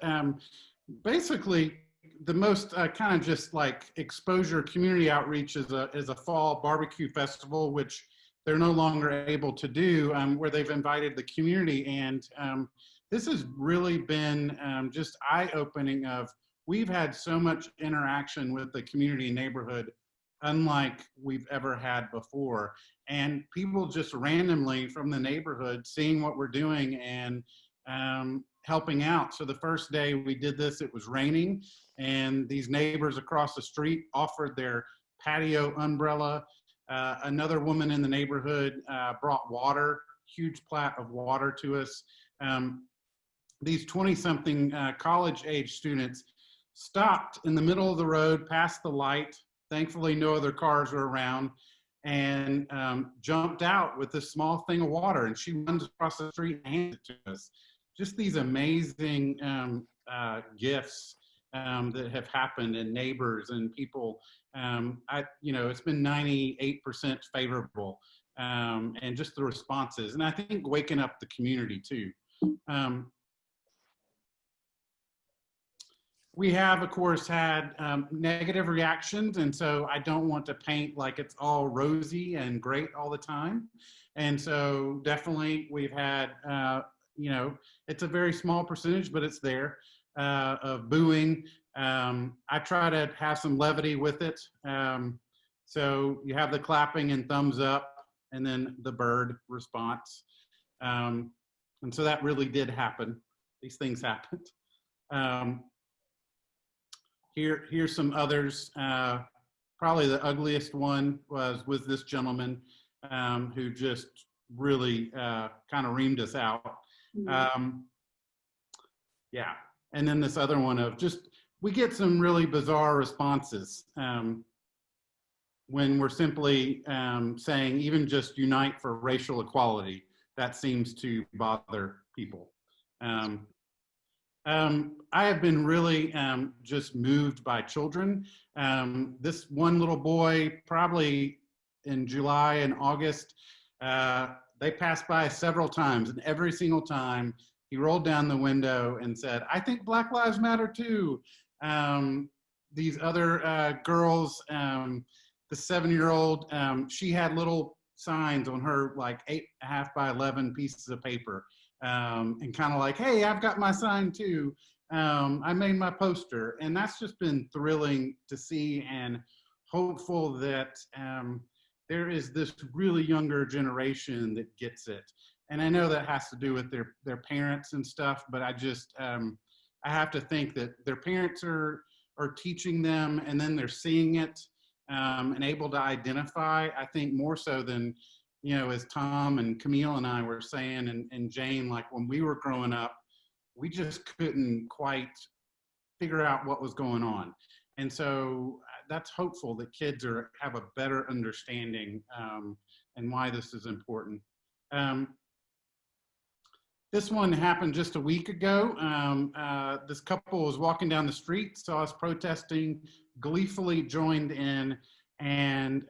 basically the most kind of just like exposure community outreach is a fall barbecue festival, which they're no longer able to do, where they've invited the community. And this has really been just eye-opening of, we've had so much interaction with the community neighborhood unlike we've ever had before. And people just randomly from the neighborhood seeing what we're doing and helping out. So the first day we did this, it was raining, and these neighbors across the street offered their patio umbrella. Another woman in the neighborhood brought water, huge plat of water to us. These 20-something college-age students stopped in the middle of the road, past the light. Thankfully, no other cars were around, and jumped out with this small thing of water, and she runs across the street and hands it to us. Just these amazing gifts that have happened, and neighbors and people. It's been 98% favorable, and just the responses. And I think waking up the community too. We have, of course, had negative reactions, and so I don't want to paint like it's all rosy and great all the time. And so definitely we've had, it's a very small percentage, but it's there, of booing. I try to have some levity with it. So you have the clapping and thumbs up, and then the bird response. And so that really did happen. These things happened. Here's some others. Probably the ugliest one was this gentleman who just really kind of reamed us out. Yeah, and then this other one of just, we get some really bizarre responses when we're simply saying, even just unite for racial equality. That seems to bother people. I have been really just moved by children. This one little boy, probably in July and August, they passed by several times, and every single time he rolled down the window and said, "I think Black Lives Matter too." These other girls, the 7-year-old, she had little signs on her, like 8.5 by 11 pieces of paper. And kind of like, hey, I've got my sign too. I made my poster. And that's just been thrilling to see, and hopeful that there is this really younger generation that gets it. And I know that has to do with their parents and stuff, but I just, I have to think that their parents are teaching them, and then they're seeing it and able to identify, I think more so than, as Tom and Camille and I were saying, and Jane, like when we were growing up, we just couldn't quite figure out what was going on. And so that's hopeful that kids have a better understanding and why this is important. This one happened just a week ago. This couple was walking down the street, saw us protesting, gleefully joined in, and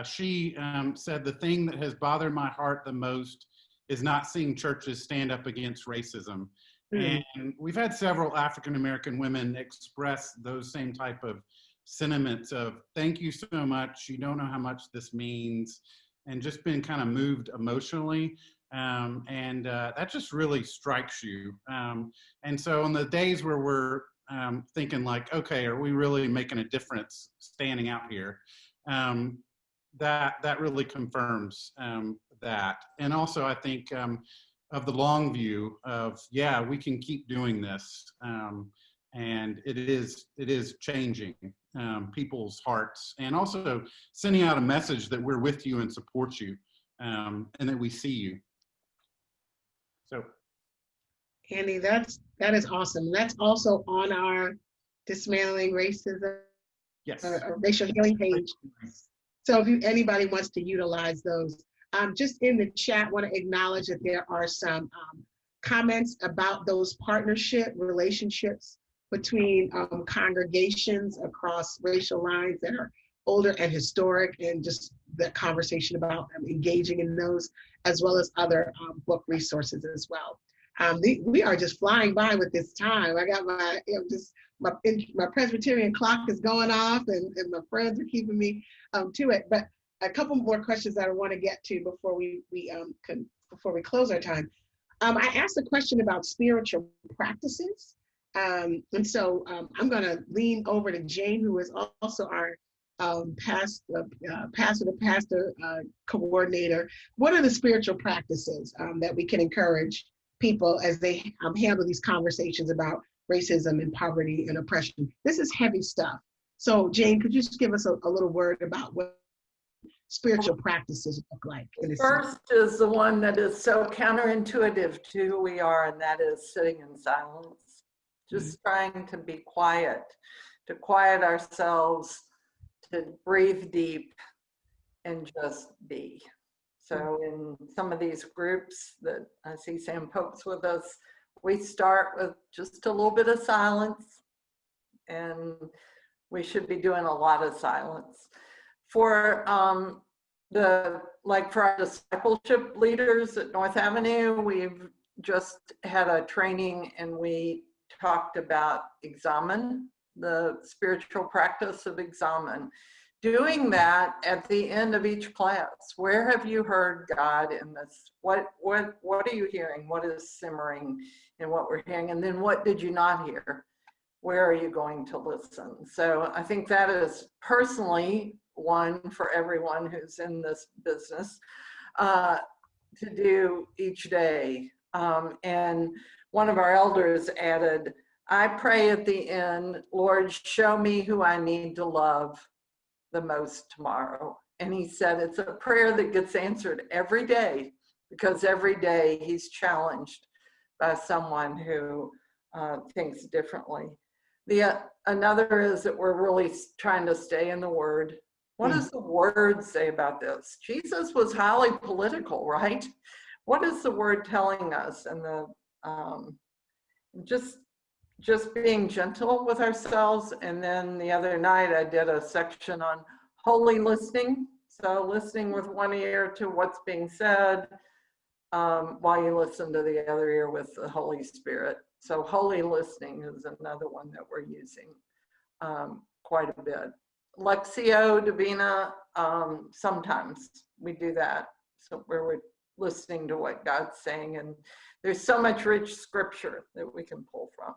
she said, "The thing that has bothered my heart the most is not seeing churches stand up against racism." And we've had several African-American women express those same type of sentiments of, "Thank you so much, you don't know how much this means," and just been kind of moved emotionally. That just really strikes you. And so on the days where we're thinking like, okay, are we really making a difference standing out here? That really confirms that. And also I think of the long view of, yeah, we can keep doing this. And it is changing people's hearts, and also sending out a message that we're with you and support you, and that we see you. So, Andy, that is awesome. That's also on our Dismantling Racism, yes, racial healing page. So if anybody wants to utilize those, just in the chat, want to acknowledge that there are some comments about those partnership relationships between congregations across racial lines that are older and historic, and just the conversation about engaging in those, as well as other book resources as well. We are just flying by with this time. I got my, my Presbyterian clock is going off, and my friends are keeping me to it. But a couple more questions that I want to get to before we close our time. I asked a question about spiritual practices. And so I'm going to lean over to Jane, who is also our pastor coordinator. What are the spiritual practices that we can encourage people as they handle these conversations about racism and poverty and oppression? This is heavy stuff. So Jane, could you just give us a little word about what spiritual practices look like? First is the one that is so counterintuitive to who we are, and that is sitting in silence. Just trying to be quiet, to quiet ourselves, to breathe deep and just be. So in some of these groups that I see Sam Pope's with us, we start with just a little bit of silence, and we should be doing a lot of silence. For for our discipleship leaders at North Avenue, we've just had a training and we talked about examen, the spiritual practice of examen. Doing that at the end of each class. Where have you heard God in this? What are you hearing? What is simmering in what we're hearing? And then what did you not hear? Where are you going to listen? So I think that is personally one for everyone who's in this business to do each day. And one of our elders added, I pray at the end, Lord, show me who I need to love the most tomorrow. And he said it's a prayer that gets answered every day, because every day he's challenged by someone who thinks differently. Another is that we're really trying to stay in the Word. What does the Word say about this? Jesus was highly political, right? What is the Word telling us? And just being gentle with ourselves. And then the other night I did a section on holy listening. So listening with one ear to what's being said while you listen to the other ear with the Holy Spirit. So holy listening is another one that we're using quite a bit. Lectio Divina, sometimes we do that. So where we're listening to what God's saying, and there's so much rich scripture that we can pull from.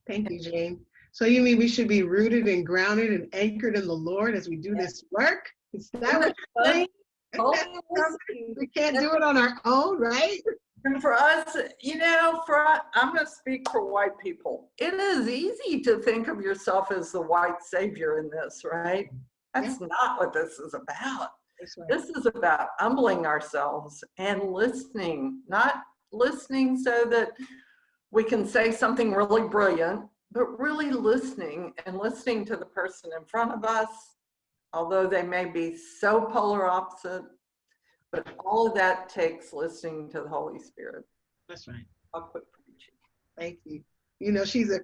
Thank you, Jane. So you mean we should be rooted and grounded and anchored in the Lord as we do this work? Is that what you're saying? We can't do it on our own, right? And for us, I'm going to speak for white people. It is easy to think of yourself as the white savior in this, right? That's not what this is about. Right. This is about humbling ourselves and listening, not listening so that we can say something really brilliant, but really listening and listening to the person in front of us, although they may be so polar opposite. But all of that takes listening to the Holy Spirit. That's right. I'll quit preaching. Thank you. You know, she's a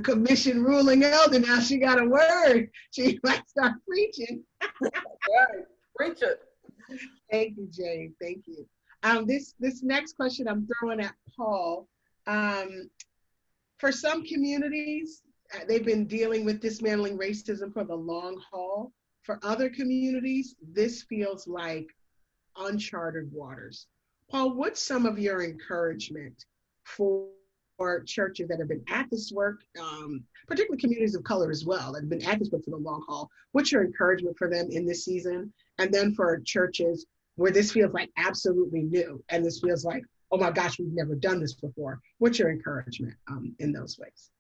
commission ruling elder now. She got a word. She might start preaching. Right. Preach it. Thank you, Jane. Thank you. This next question I'm throwing at Paul. For some communities, they've been dealing with dismantling racism for the long haul. For other communities, this feels like uncharted waters. Paul, what's some of your encouragement for churches that have been at this work, particularly communities of color as well, that have been at this work for the long haul? What's your encouragement for them in this season? And then for churches where this feels like absolutely new, and this feels like, oh my gosh, we've never done this before. What's your encouragement in those ways?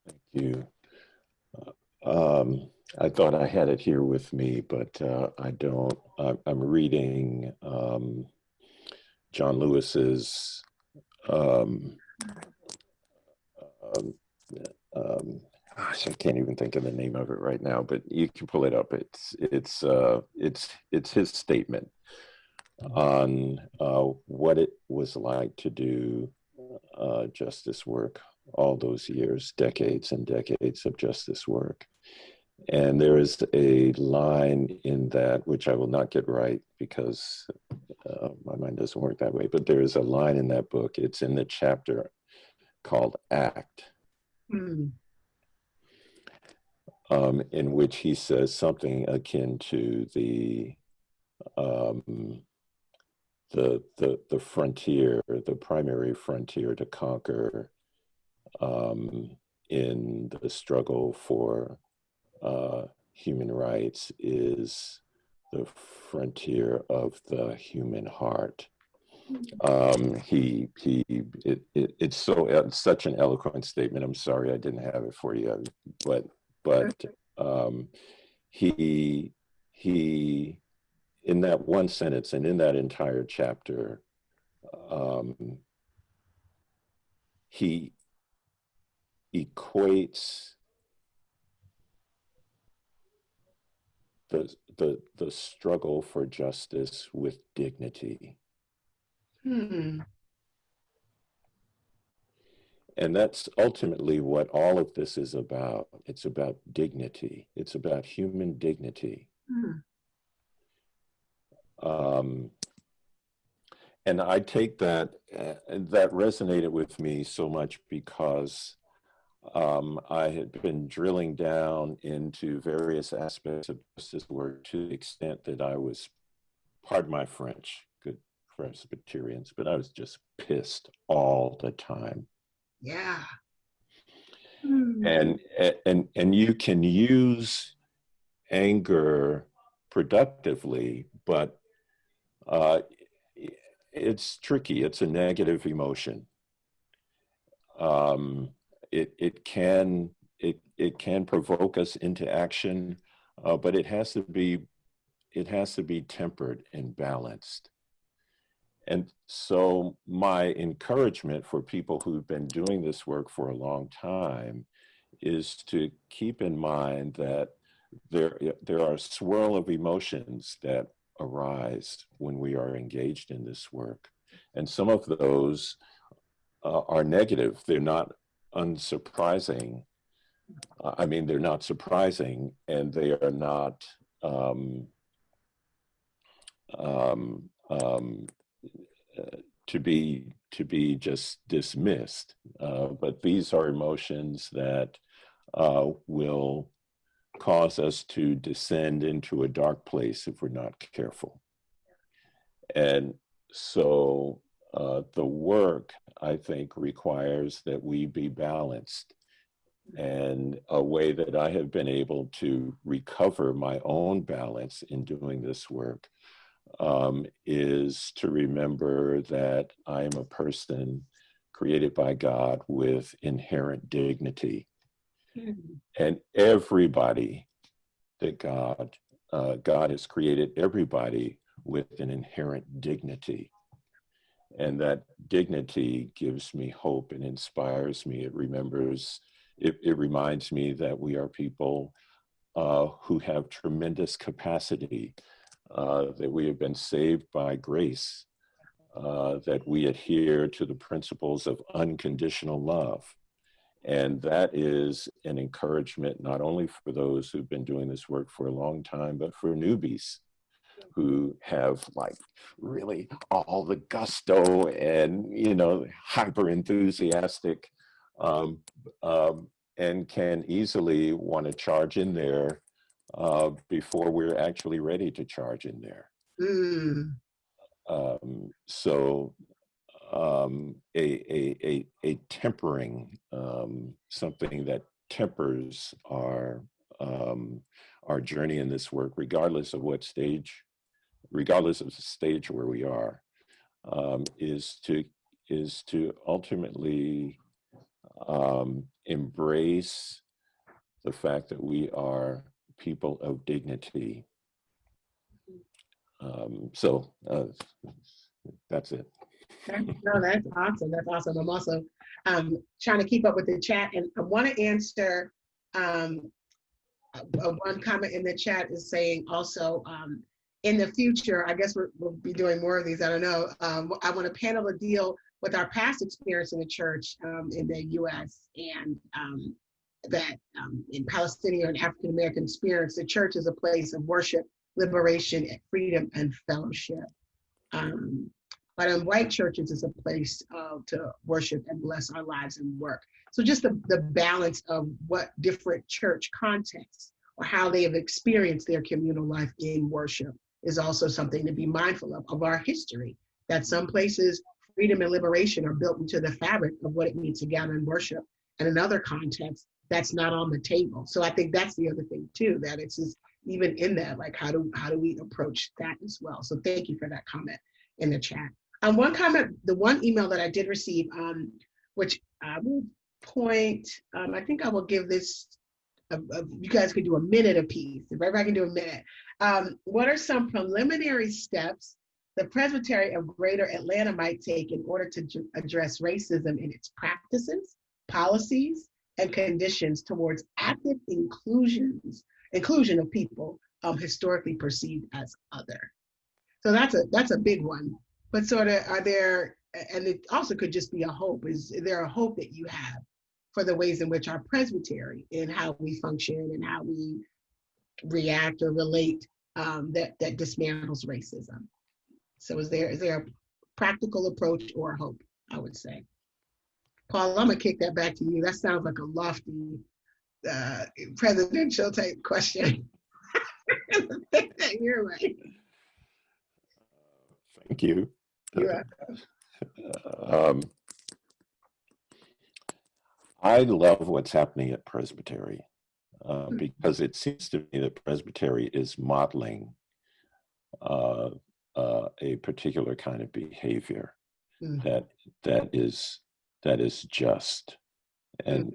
Thank you. I thought I had it here with me, but I don't. I'm reading John Lewis's gosh, I can't even think of the name of it right now, but you can pull it up. It's his statement on what it was like to do justice work all those years, decades and decades of justice work. And there is a line in that, which I will not get right because my mind doesn't work that way, but there is a line in that book. It's in the chapter called Act, in which he says something akin to the frontier, the primary frontier to conquer in the struggle for human rights is the frontier of the human heart. It's such an eloquent statement. I'm sorry I didn't have it for you, but he in that one sentence and in that entire chapter, he equates the struggle for justice with dignity. And that's ultimately what all of this is about. It's about dignity. It's about human dignity. And I take that resonated with me so much because I had been drilling down into various aspects of justice work to the extent that I was, pardon my French, good Presbyterians, but I was just pissed all the time. Yeah. And you can use anger productively, but it's tricky. It's a negative emotion. It can provoke us into action, but it has to be tempered and balanced. And so my encouragement for people who've been doing this work for a long time is to keep in mind that there are a swirl of emotions that arise when we are engaged in this work. And some of those are negative. They're not unsurprising. I mean, they're not surprising, and they are not to be just dismissed. But these are emotions that will cause us to descend into a dark place if we're not careful. And so the work, I think, requires that we be balanced. And a way that I have been able to recover my own balance in doing this work is to remember that I am a person created by God with inherent dignity. And everybody that God has created everybody with an inherent dignity. And that dignity gives me hope and inspires me. It reminds me that we are people who have tremendous capacity, that we have been saved by grace, that we adhere to the principles of unconditional love. And that is an encouragement not only for those who've been doing this work for a long time, but for newbies who have like really all the gusto and, hyper enthusiastic, and can easily want to charge in there before we're actually ready to charge in there. A tempering, something that tempers our journey in this work, regardless of the stage where we are, is to ultimately embrace the fact that we are people of dignity. That's it. That's awesome. That's awesome. I'm also trying to keep up with the chat, and I want to answer one comment in the chat is saying also in the future, I guess we'll be doing more of these. I don't know. I want to panel a deal with our past experience in the church in the U.S. and that in Palestinian and African American experience, the church is a place of worship, liberation, freedom, and fellowship. but in white churches, it's a place to worship and bless our lives and work. So just the balance of what different church contexts or how they have experienced their communal life in worship is also something to be mindful of our history, that some places freedom and liberation are built into the fabric of what it means to gather and worship. And in other contexts, that's not on the table. So I think that's the other thing too, that it's just even in that, like how do we approach that as well? So thank you for that comment in the chat. One comment, the one email that I did receive, which I will point, I think I will give this, you guys could do a minute apiece, if everybody can do a minute. What are some preliminary steps the Presbytery of Greater Atlanta might take in order to address racism in its practices, policies, and conditions towards active inclusion of people historically perceived as other? So that's a big one. But sort of, are there, and it also could just be a hope, is there a hope that you have for the ways in which our presbytery and how we function and how we react or relate that dismantles racism? So is there a practical approach or a hope, I would say? Paul, I'm gonna kick that back to you. That sounds like a lofty presidential type question. You're right. Thank you. You're I love what's happening at Presbytery because it seems to me that Presbytery is modeling a particular kind of behavior that is just, and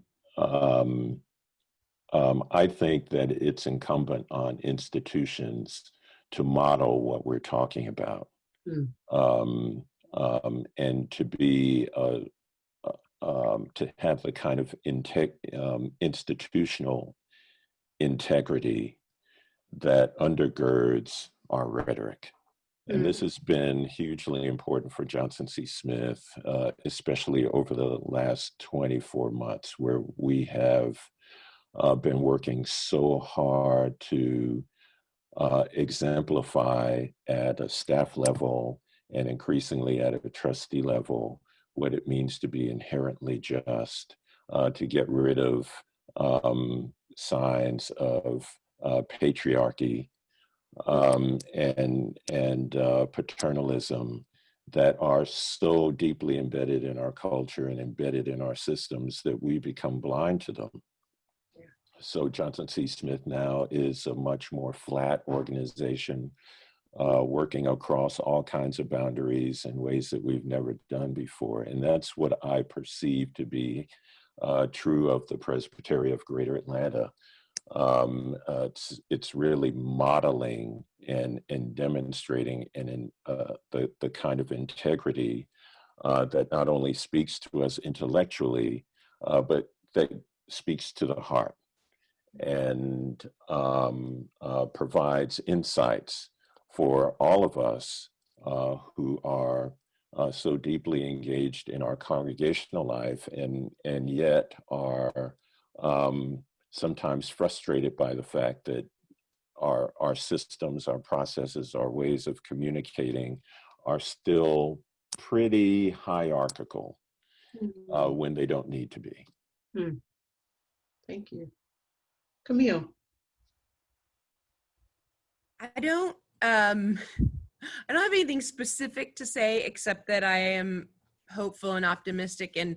I think that it's incumbent on institutions to model what we're talking about, and to be to have the kind of institutional integrity that undergirds our rhetoric. And this has been hugely important for Johnson C. Smith, especially over the last 24 months, where we have been working so hard to exemplify at a staff level and increasingly at a trustee level what it means to be inherently just, to get rid of signs of patriarchy and paternalism that are so deeply embedded in our culture and embedded in our systems that we become blind to them. Yeah. So Johnson C. Smith now is a much more flat organization, working across all kinds of boundaries in ways that we've never done before. And that's what I perceive to be true of the Presbytery of Greater Atlanta. It's really modeling and demonstrating the kind of integrity that not only speaks to us intellectually, but that speaks to the heart and provides insights for all of us who are so deeply engaged in our congregational life and yet are sometimes frustrated by the fact that our systems, our processes, our ways of communicating are still pretty hierarchical when they don't need to be. Thank you. Camille. I don't have anything specific to say except that I am hopeful and optimistic, and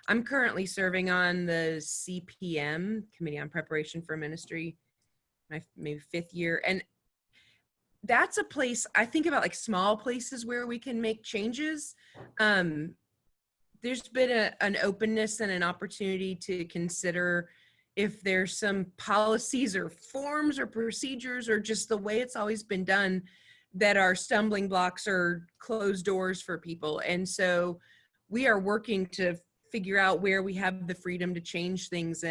I'm currently serving on the CPM, Committee on Preparation for Ministry, my maybe 5th year. And that's a place, I think about like small places where we can make changes. There's been an openness and an opportunity to consider if there's some policies or forms or procedures or just the way it's always been done that are stumbling blocks or closed doors for people. And so we are working to figure out where we have the freedom to change things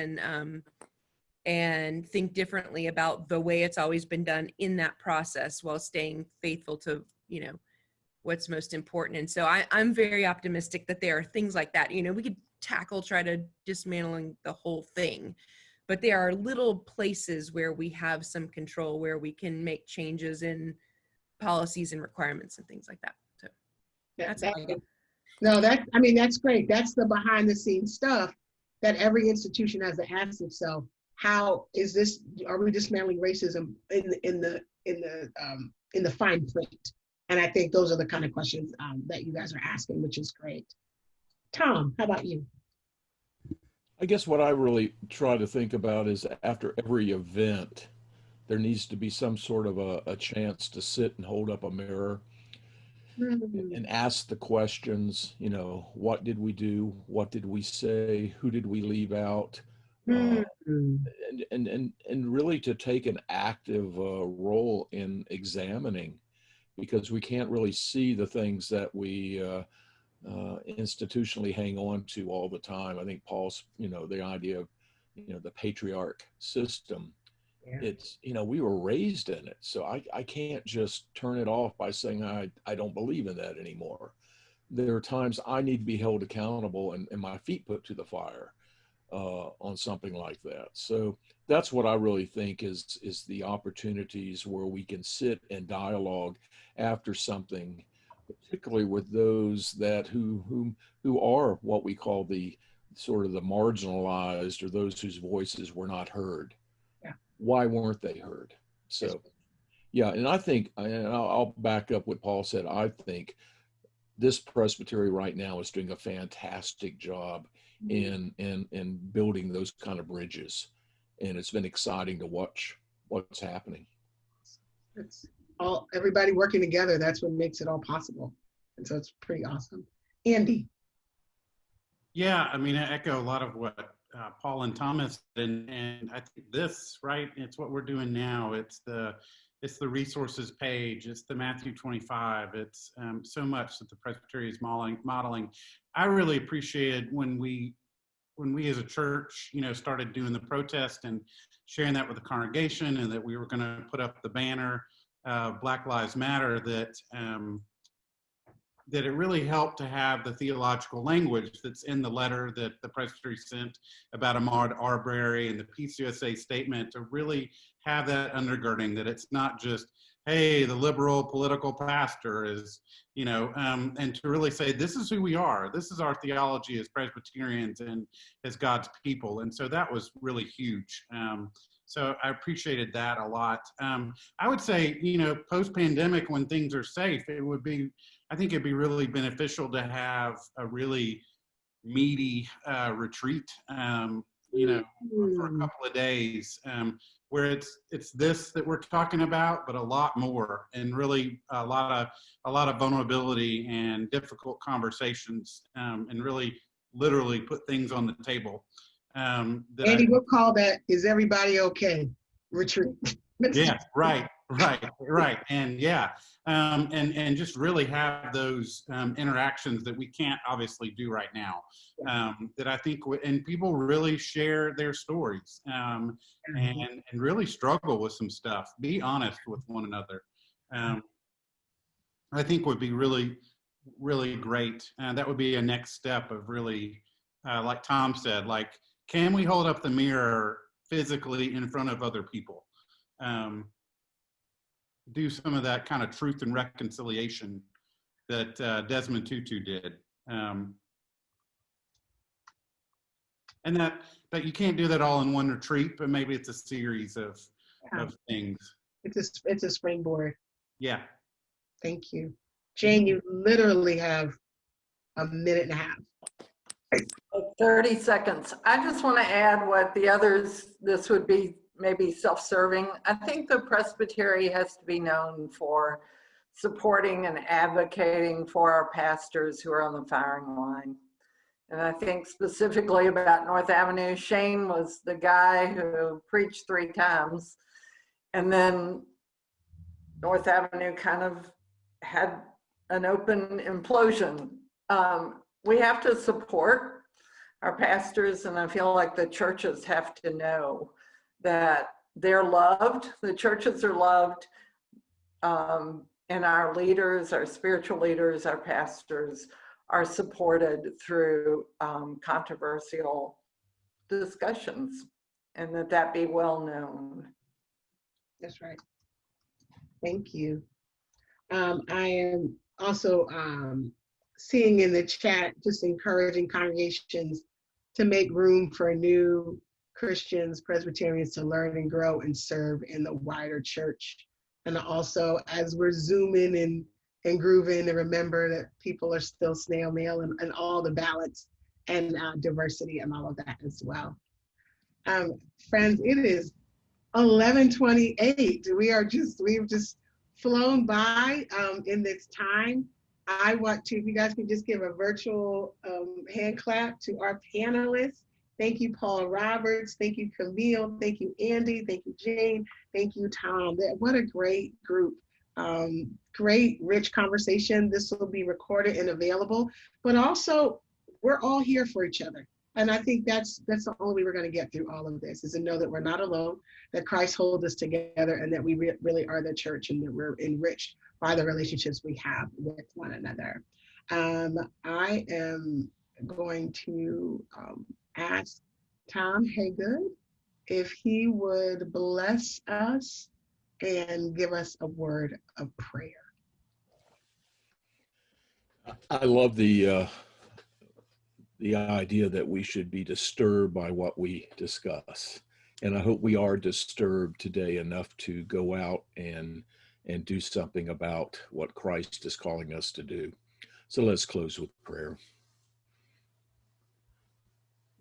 and think differently about the way it's always been done in that process while staying faithful to, what's most important. And so I'm very optimistic that there are things like that. We could try to dismantling the whole thing, but there are little places where we have some control, where we can make changes in policies and requirements and things like that. So That, That's that, all I got. no, I mean, that's great. That's the behind the scenes stuff that every institution has to ask itself. How is this, are we dismantling racism in the fine print? And I think those are the kind of questions that you guys are asking, which is great. Tom, how about you? I guess what I really try to think about is after every event, there needs to be some sort of a chance to sit and hold up a mirror Hmm. and ask the questions, you know, what did we do? What did we say? Who did we leave out? Hmm. And really to take an active role in examining, because we can't really see the things that we institutionally hang on to all the time. I think Paul's, you know, the idea of, you know, the patriarch system, Yeah. it's, you know, we were raised in it. So I can't just turn it off by saying I don't believe in that anymore. There are times I need to be held accountable and my feet put to the fire on something like that. So that's what I really think is the opportunities where we can sit and dialogue after something, particularly with those that who are what we call the sort of the marginalized, or those whose voices were not heard. Yeah. Why weren't they heard? So yeah, and I think, and I'll back up what Paul said. I think this presbytery right now is doing a fantastic job in building those kind of bridges, and it's been exciting to watch what's happening. It's all everybody working together. That's what makes it all possible. And so it's pretty awesome. Andy. Yeah, I mean, I echo a lot of what Paul and Thomas said, and I think this, right, it's what we're doing now. It's the resources page, it's the Matthew 25, it's so much that the Presbytery is modeling. I really appreciated when we as a church, you know, started doing the protest and sharing that with the congregation, and that we were going to put up the banner, Black Lives Matter, that it really helped to have the theological language that's in the letter that the presbytery sent about Ahmaud Arbery and the Peace USA statement, to really have that undergirding, that it's not just, hey, the liberal political pastor is, you know, and to really say, this is who we are. This is our theology as Presbyterians and as God's people. And so that was really huge. So I appreciated that a lot. I would say, you know, post-pandemic, when things are safe, I think it'd be really beneficial to have a really meaty retreat, you know, for a couple of days, where it's this that we're talking about, but a lot more, and really a lot of vulnerability and difficult conversations, and really literally put things on the table. Andy, we'll call that "Is Everybody Okay?" retreat. Yeah, right. And yeah, and just really have those interactions that we can't obviously do right now. That I think, and people really share their stories, and really struggle with some stuff. Be honest with one another. I think would be really, really great. And that would be a next step of really, like Tom said, like, can we hold up the mirror physically in front of other people? Do some of that kind of truth and reconciliation that Desmond Tutu did. And that you can't do that all in one retreat, but maybe it's a series of things. It's a springboard. Yeah. Thank you. Jane, you literally have a minute and a half. 30 seconds. I just want to add what the others, this would be maybe self-serving. I think the presbytery has to be known for supporting and advocating for our pastors who are on the firing line. And I think specifically about North Avenue, Shane was the guy who preached 3 times. And then North Avenue kind of had an open implosion. We have to support our pastors, and I feel like the churches have to know that they're loved, the churches are loved, and our leaders, our spiritual leaders, our pastors are supported through controversial discussions, and that be well known. That's right. Thank you. I am also seeing in the chat, just encouraging congregations to make room for new Christians, Presbyterians to learn and grow and serve in the wider church. And also, as we're zooming and grooving, to remember that people are still snail mail and all the balance and diversity and all of that as well. Friends, it is 11:28. We've just flown by in this time. I want to, if you guys could just give a virtual hand clap to our panelists. Thank you, Paul Roberts. Thank you, Camille. Thank you, Andy. Thank you, Jane. Thank you, Tom. What a great group. Great, rich conversation. This will be recorded and available, but also we're all here for each other. And I think that's the only way we're going to get through all of this, is to know that we're not alone, that Christ holds us together, and that we really are the church, and that we're enriched by the relationships we have with one another. I am going to ask Tom Haygood if he would bless us and give us a word of prayer. I love the idea that we should be disturbed by what we discuss. And I hope we are disturbed today enough to go out and do something about what Christ is calling us to do. So let's close with prayer.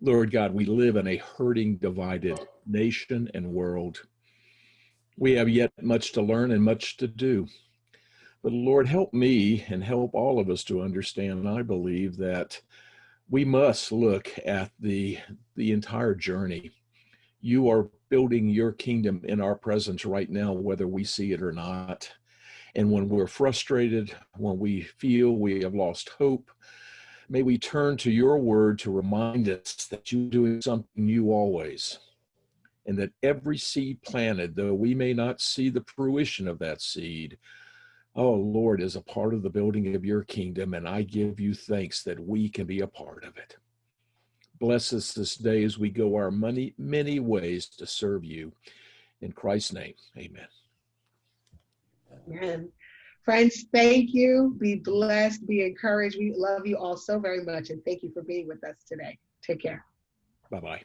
Lord God, we live in a hurting, divided nation and world. We have yet much to learn and much to do. But Lord, help me and help all of us to understand, I believe, that we must look at the entire journey. You are building your kingdom in our presence right now, whether we see it or not. And when we're frustrated, when we feel we have lost hope, may we turn to your word to remind us that you're doing something new always. And that every seed planted, though we may not see the fruition of that seed, oh Lord, is a part of the building of your kingdom, and I give you thanks that we can be a part of it. Bless us this day as we go our many ways to serve you. In Christ's name, amen. Amen. Friends, thank you. Be blessed, be encouraged. We love you all so very much, and thank you for being with us today. Take care. Bye-bye.